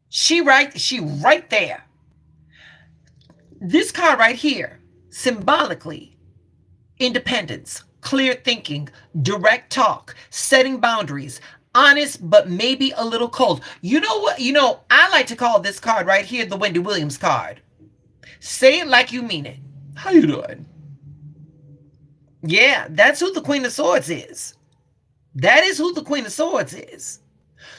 [SPEAKER 1] She right there. This card right here, symbolically, independence, clear thinking, direct talk, setting boundaries, honest but maybe a little cold. You know what? I like to call this card right here the Wendy Williams card. Say it like you mean it. How you doing? Yeah, that's who the Queen of Swords is. That is who the Queen of Swords is.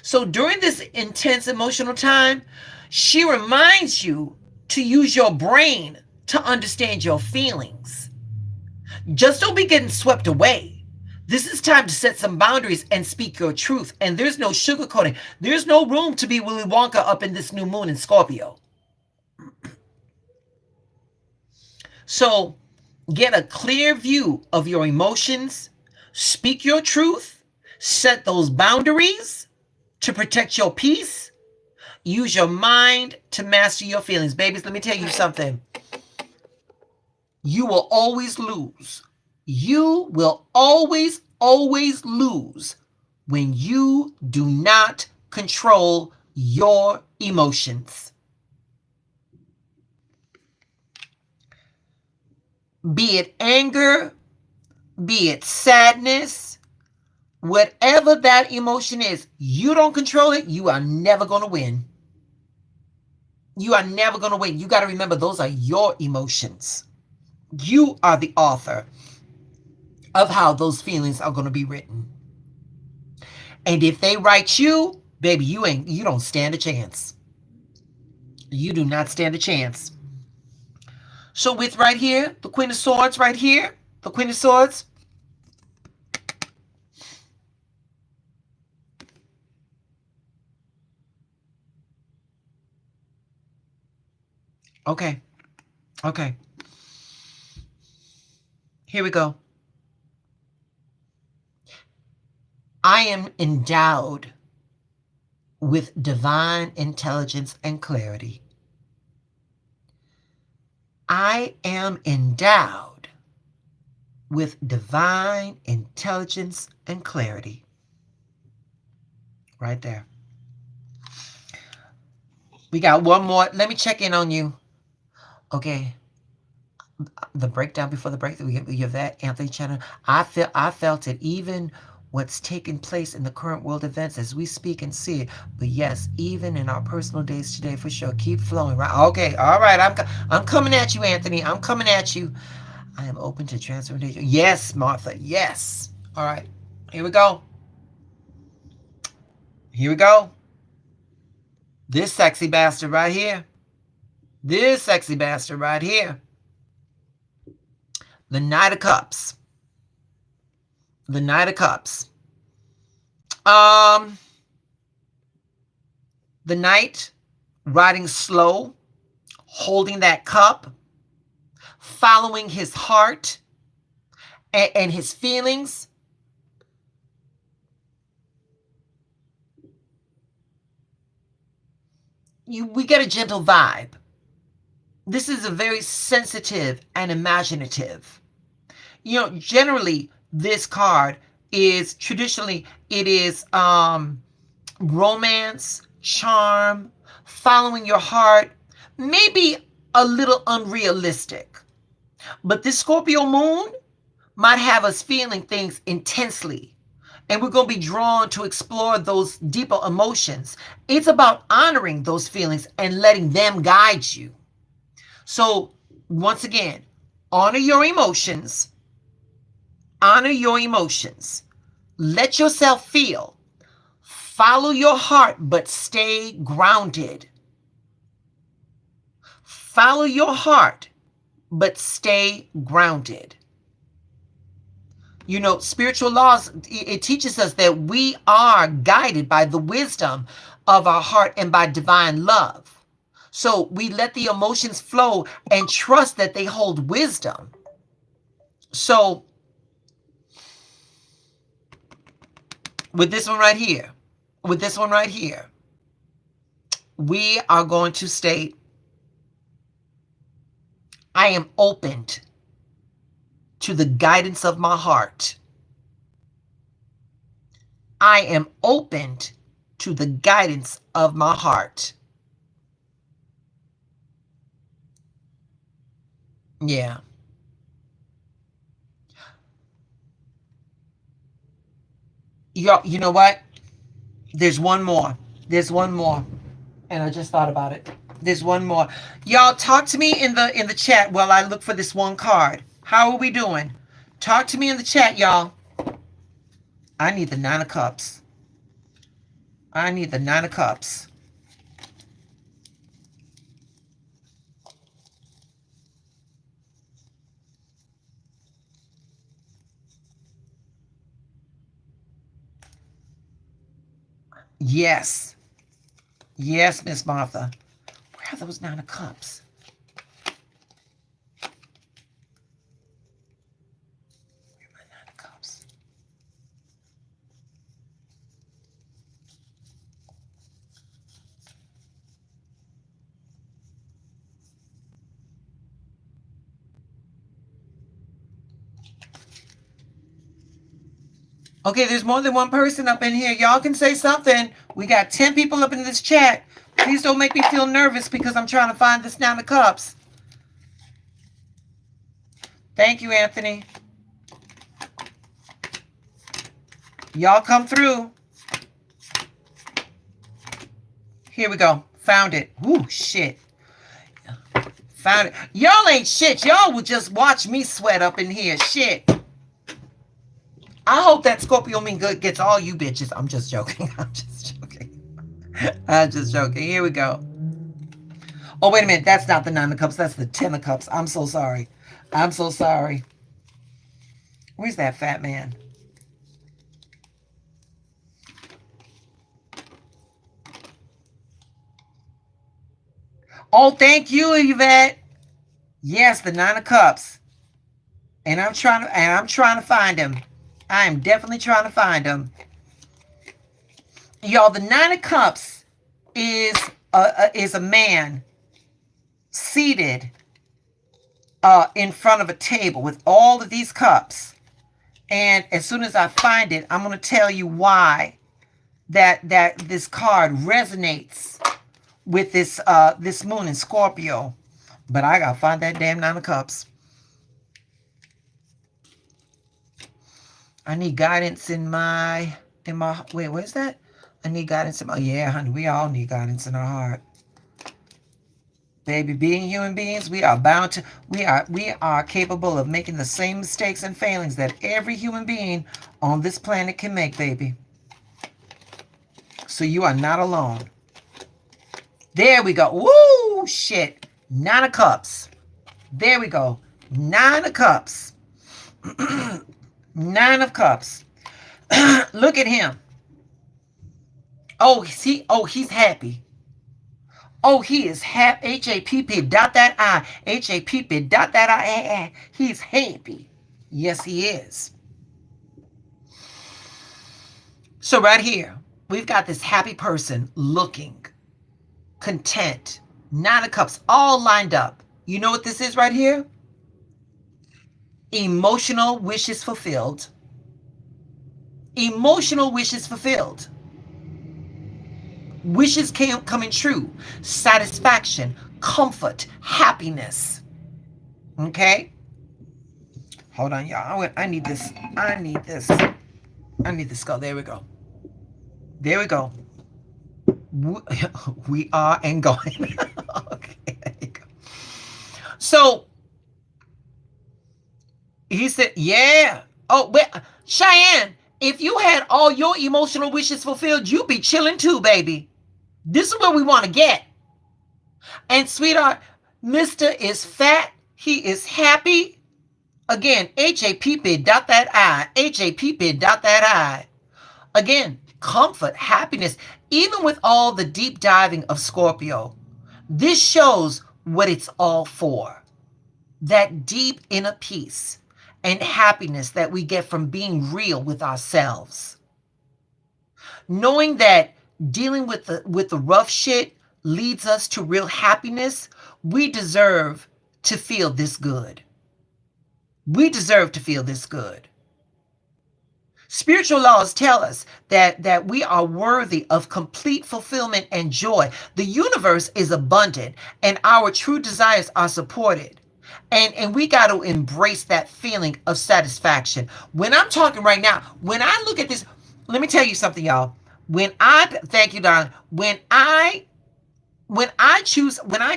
[SPEAKER 1] So during this intense emotional time, she reminds you to use your brain to understand your feelings. Just don't be getting swept away. This is time to set some boundaries and speak your truth. And there's no sugarcoating. There's no room to be Willy Wonka up in this new moon in Scorpio. So get a clear view of your emotions, speak your truth, set those boundaries to protect your peace. Use your mind to master your feelings. Babies, let me tell you something. You will always lose. You will always lose when you do not control your emotions. Be it anger, be it sadness, whatever that emotion is, you don't control it, you are never going to win. You are never going to win. You got to remember, those are your emotions. You are the author of how those feelings are going to be written. And if they write you, baby, you don't stand a chance. You do not stand a chance. So with right here, the Queen of Swords right here, the Queen of Swords. Okay. Here we go. I am endowed with divine intelligence and clarity. I am endowed with divine intelligence and clarity. Right there. We got one more. Let me check in on you. Okay. The breakdown before the break, we have that. Anthony Chandler. I felt it. Even what's taking place in the current world events as we speak and see it. But yes, even in our personal days today, for sure. Keep flowing, right? Okay, all right. I'm coming at you, Anthony. I'm coming at you. I am open to transformation. Yes, Martha. Yes. All right. Here we go. Here we go. This sexy bastard right here. This sexy bastard right here. The Knight of Cups. The Knight of Cups. The Knight riding slow, holding that cup, following his heart and his feelings. We get a gentle vibe. This is a very sensitive and imaginative. Generally, this card is traditionally, it is romance, charm, following your heart, maybe a little unrealistic. But this Scorpio moon might have us feeling things intensely. And we're going to be drawn to explore those deeper emotions. It's about honoring those feelings and letting them guide you. So, once again, honor your emotions. Honor your emotions. Let yourself feel. Follow your heart, but stay grounded. Follow your heart, but stay grounded. Spiritual laws, it teaches us that we are guided by the wisdom of our heart and by divine love. So we let the emotions flow and trust that they hold wisdom. So with this one right here, we are going to state I am opened to the guidance of my heart. I am opened to the guidance of my heart. Yeah. You know what? There's one more. There's one more. And I just thought about it. There's one more. Y'all talk to me in the chat while I look for this one card. How are we doing? Talk to me in the chat, y'all. I need the 9 of Cups. I need the 9 of Cups. Yes. Yes, Miss Martha. Where are those 9 of Cups? Where are my 9 of Cups? Okay, there's more than one person up in here. Y'all can say something. We got 10 people up in this chat. Please don't make me feel nervous because I'm trying to find this 9 of Cups. Thank you, Anthony. Y'all come through. Here we go. Found it. Woo, shit. Found it. Y'all ain't shit. Y'all will just watch me sweat up in here. Shit. I hope that Scorpio Moon good gets all you bitches. I'm just joking. I'm just joking. I'm just joking. Here we go. Oh, wait a minute. That's not the 9 of Cups. That's the 10 of Cups. I'm so sorry. I'm so sorry. Where's that fat man? Oh, thank you, Yvette. Yes, the 9 of Cups. And I'm trying to find him. I am definitely trying to find him. Y'all, the 9 of Cups is a man seated in front of a table with all of these cups. And as soon as I find it, I'm going to tell you why that this card resonates with this moon in Scorpio. But I got to find that damn 9 of Cups. I need guidance in my, wait, where's that? I need guidance in my, yeah, honey, we all need guidance in our heart. Baby, being human beings, we are bound to, we are capable of making the same mistakes and failings that every human being on this planet can make, baby. So you are not alone. There we go. Woo, shit. 9 of Cups. There we go. 9 of Cups. 9 of Cups. Look at him. Oh, he's happy. Oh, he is happy. H-A-P-P dot that I. H-A-P-P dot that I. He's happy. Yes, he is. So right here, we've got this happy person looking content. 9 of Cups all lined up. You know what this is right here? Emotional wishes fulfilled. Emotional wishes fulfilled. Wishes coming true. Satisfaction, comfort, happiness. Okay? Hold on, y'all. I need this. I need this. I need this skull. There we go. There we go. We are and going. Okay, there you go. So, he said, yeah. Oh, wait, Cheyenne, if you had all your emotional wishes fulfilled, you'd be chilling too, baby. This is where we want to get. And sweetheart, Mr. is fat. He is happy. Again, H-A-P-P dot that I. H-A-P-P dot that I. Again, comfort, happiness. Even with all the deep diving of Scorpio, this shows what it's all for. That deep inner peace and happiness that we get from being real with ourselves. Knowing that dealing with the rough shit leads us to real happiness, we deserve to feel this good. We deserve to feel this good. Spiritual laws tell us that we are worthy of complete fulfillment and joy. The universe is abundant and our true desires are supported. And we got to embrace that feeling of satisfaction. When I'm talking right now, when I look at this, let me tell you something, y'all. Thank you, darling. When I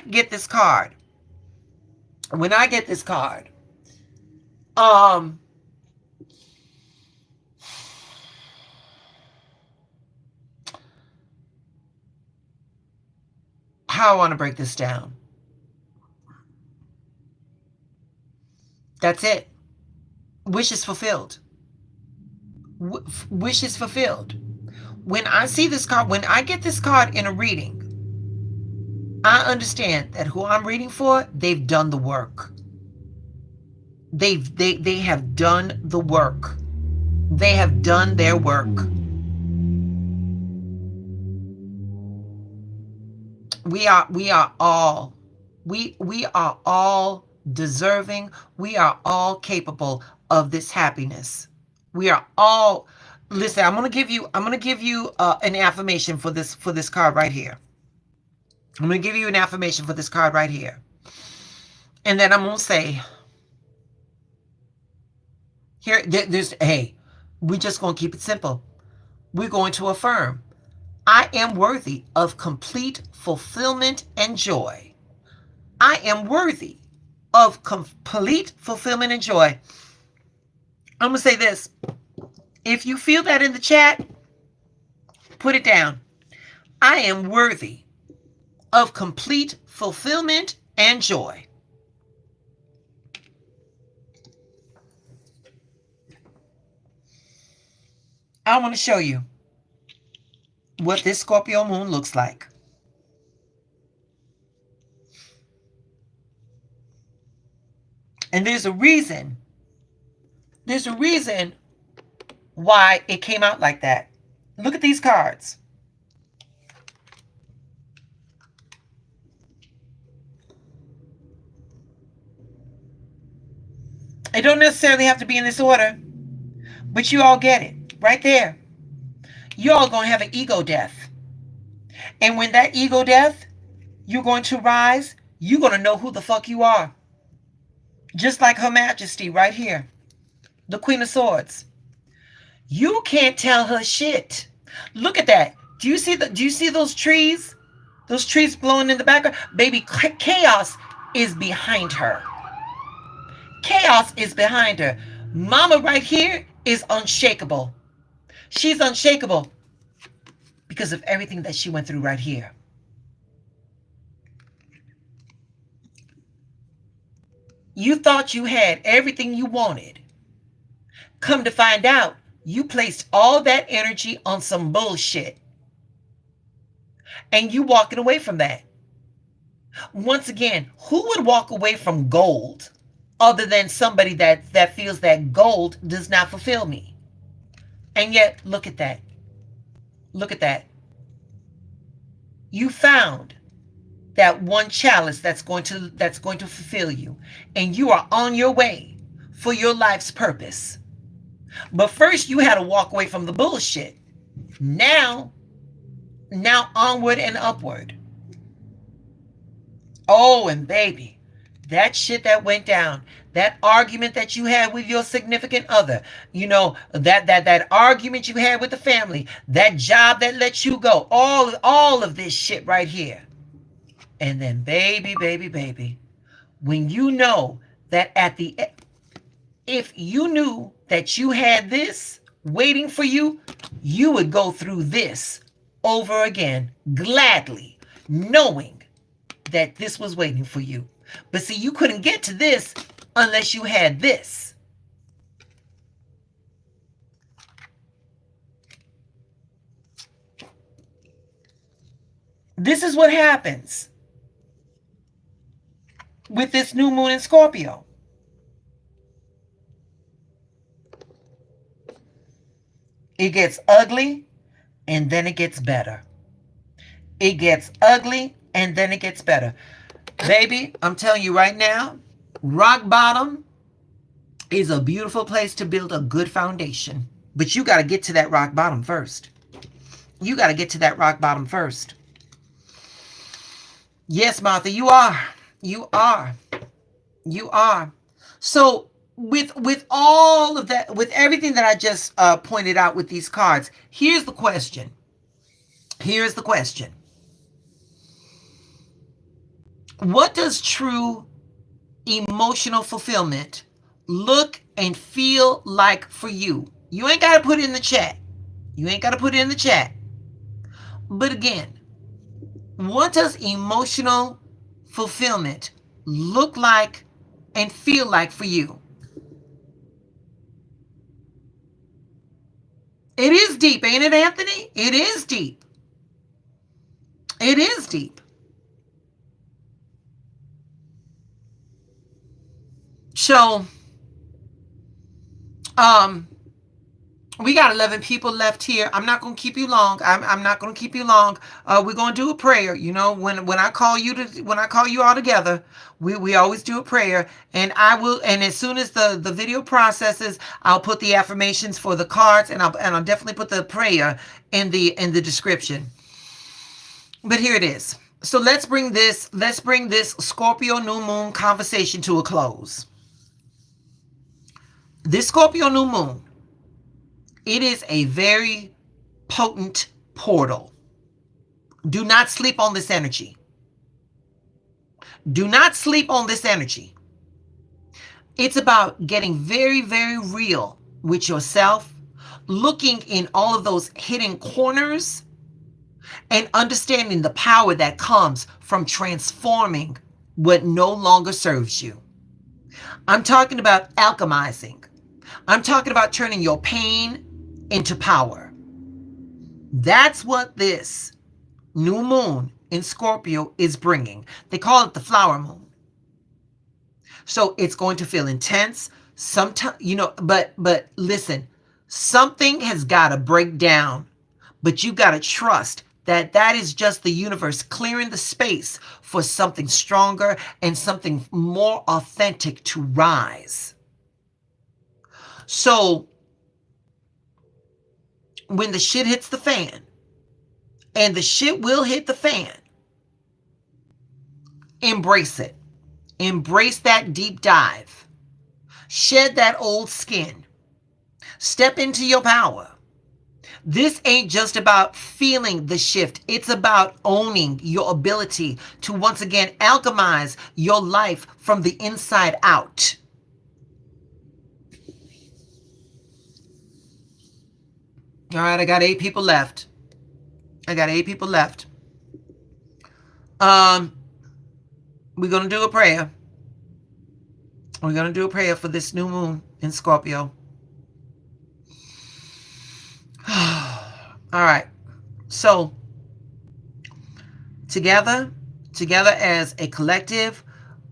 [SPEAKER 1] get this card, how I want to break this down. That's it. Wish is fulfilled. Wish is fulfilled. When I see this card, when I get this card in a reading, I understand that who I'm reading for, they've done the work. They have done the work. They have done their work. We are all deserving. We are all capable of this happiness. We are all. Listen, I'm gonna give you an affirmation for this card right here. I'm gonna give you an affirmation for this card right here, and then I'm gonna say, here, hey, we're just gonna keep it simple. We're going to affirm, I am worthy of complete fulfillment and joy. I am worthy of complete fulfillment and joy. I'm going to say this. If you feel that in the chat, put it down. I am worthy of complete fulfillment and joy. I want to show you what this Scorpio moon looks like. And there's a reason why it came out like that. Look at these cards. It don't necessarily have to be in this order, but you all get it right there. You all going to have an ego death. And when that ego death, you're going to rise, you're going to know who the fuck you are. Just like Her Majesty right here, the Queen of Swords. You can't tell her shit. Look at that. Do you see those trees? Those trees blowing in the background? Baby, chaos is behind her. Chaos is behind her. Mama right here is unshakable. She's unshakable because of everything that she went through right here. You thought you had everything you wanted. Come to find out, you placed all that energy on some bullshit. And you walking away from that. Once again, who would walk away from gold other than somebody that feels that gold does not fulfill me? And yet, look at that. Look at that. You found that one chalice that's going to fulfill you, and you are on your way for your life's purpose. But first, you had to walk away from the bullshit. Now onward and upward. Oh, and baby, that shit that went down, that argument that you had with your significant other, you know, that argument you had with the family, that job that let you go, all of this shit right here. And then baby, when you know that if you knew that you had this waiting for you, you would go through this over again, gladly, knowing that this was waiting for you. But see, you couldn't get to this unless you had this. This is what happens with this new moon in Scorpio. It gets ugly and then it gets better. It gets ugly and then it gets better. Baby, I'm telling you right now, rock bottom is a beautiful place to build a good foundation. But you got to get to that rock bottom first. You got to get to that rock bottom first. Yes, Martha, you are. You are. You are. So with all of that, with everything that I just pointed out with these cards, here's the question. Here's the question. What does true emotional fulfillment look and feel like for you? You ain't got to put it in the chat. You ain't got to put it in the chat. But again, what does emotional fulfillment look like and feel like for you? It is deep, ain't it, Anthony? It is deep. It is deep. So, we got 11 people left here. I'm not going to keep you long. I'm not going to keep you long. We're going to do a prayer. You know, when I call you all together, we always do a prayer, and I will. And as soon as the video processes, I'll put the affirmations for the cards, and I'll definitely put the prayer in the description. But here it is. So let's bring this Scorpio new moon conversation to a close. This Scorpio new moon, it is a very potent portal. Do not sleep on this energy. Do not sleep on this energy. It's about getting very, very real with yourself, looking in all of those hidden corners, and understanding the power that comes from transforming what no longer serves you. I'm talking about alchemizing. I'm talking about turning your pain into power. That's what this new moon in Scorpio is bringing. They call it the flower moon. So it's going to feel intense. Sometimes, but listen, something has got to break down, but you got to trust that is just the universe clearing the space for something stronger and something more authentic to rise. So when the shit hits the fan, and the shit will hit the fan, embrace it. Embrace that deep dive. Shed that old skin. Step into your power. This ain't just about feeling the shift. It's about owning your ability to once again alchemize your life from the inside out. All right, I got 8 people left. We're going to do a prayer. We're going to do a prayer for this new moon in Scorpio. All right. So, together as a collective,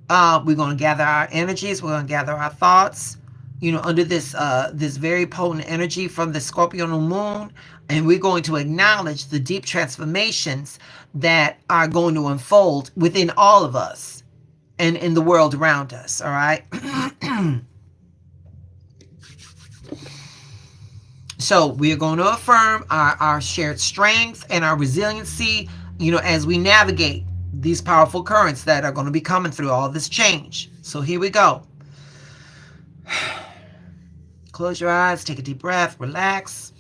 [SPEAKER 1] we're going to gather our energies. We're going to gather our thoughts, under this very potent energy from the Scorpio new moon. And we're going to acknowledge the deep transformations that are going to unfold within all of us and in the world around us. All right. So we are going to affirm our shared strength and our resiliency, as we navigate these powerful currents that are going to be coming through all this change. So here we go. Close your eyes, take a deep breath, relax.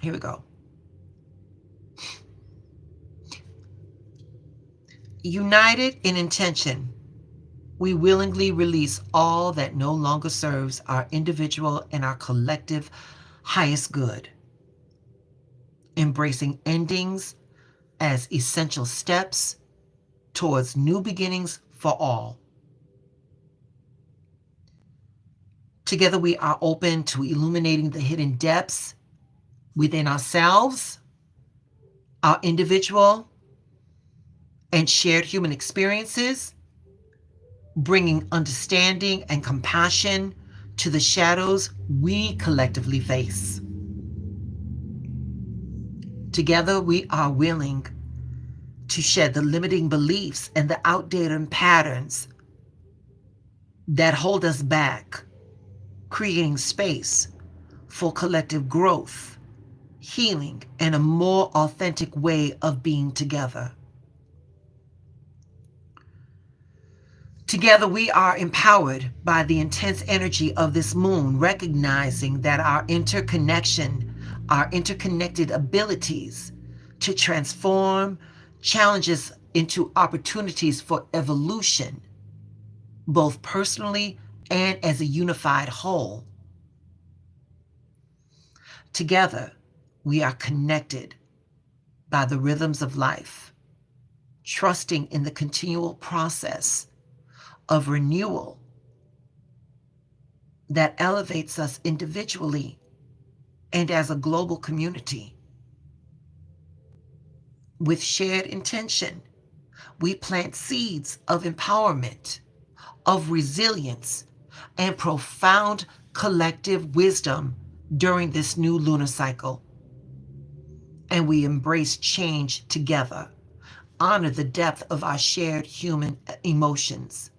[SPEAKER 1] Here we go. United in intention, we willingly release all that no longer serves our individual and our collective highest good, embracing endings as essential steps towards new beginnings for all. Together we are open to illuminating the hidden depths within ourselves, our individual and shared human experiences, bringing understanding and compassion to the shadows we collectively face. Together we are willing to shed the limiting beliefs and the outdated patterns that hold us back, creating space for collective growth, healing, and a more authentic way of being together. Together, we are empowered by the intense energy of this moon, recognizing that our interconnection, our interconnected abilities to transform challenges into opportunities for evolution, both personally and as a unified whole. Together, we are connected by the rhythms of life, trusting in the continual process of renewal that elevates us individually and as a global community. With shared intention, we plant seeds of empowerment, of resilience, and profound collective wisdom during this new lunar cycle. And we embrace change together, honor the depth of our shared human emotions,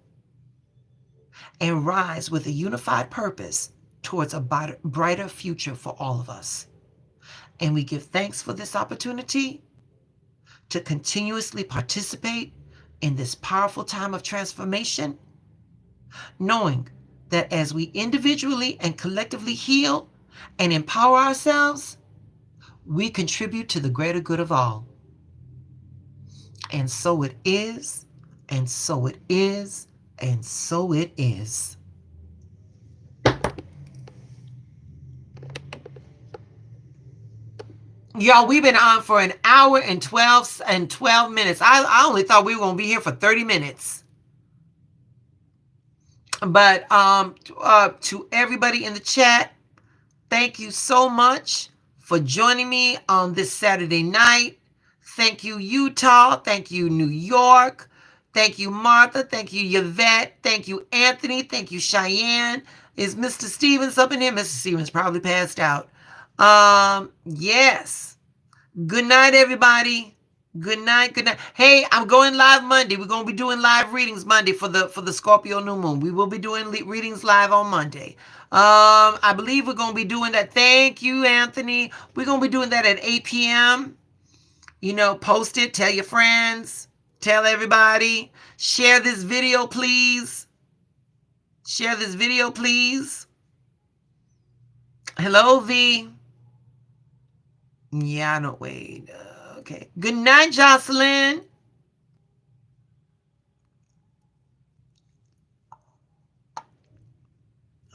[SPEAKER 1] and rise with a unified purpose towards a brighter future for all of us. And we give thanks for this opportunity to continuously participate in this powerful time of transformation, knowing that as we individually and collectively heal and empower ourselves, we contribute to the greater good of all. And so it is, and so it is, and so it is. Y'all, we've been on for an hour and 12 minutes. I only thought we were going to be here for 30 minutes. But to everybody in the chat, thank you so much for joining me on this Saturday night. Thank you, Utah. Thank you, New York. Thank you, Martha. Thank you, Yvette. Thank you, Anthony. Thank you, Cheyenne. Is Mr. Stevens up in here? Mr. Stevens probably passed out. Yes. Good night, everybody. Good night. Good night. Hey, I'm going live Monday. We're going to be doing live readings Monday for the Scorpio new moon. We will be doing readings live on Monday. I believe we're going to be doing that. Thank you, Anthony. We're going to be doing that at 8 p.m. You know, post it, tell your friends, tell everybody. Share this video, please. Share this video, please. Hello, V. Yeah, I don't wait. Okay. Good night, Jocelyn.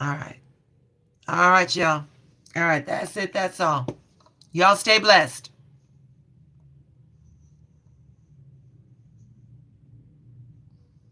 [SPEAKER 1] All right. All right, y'all. All right. That's it. That's all. Y'all stay blessed.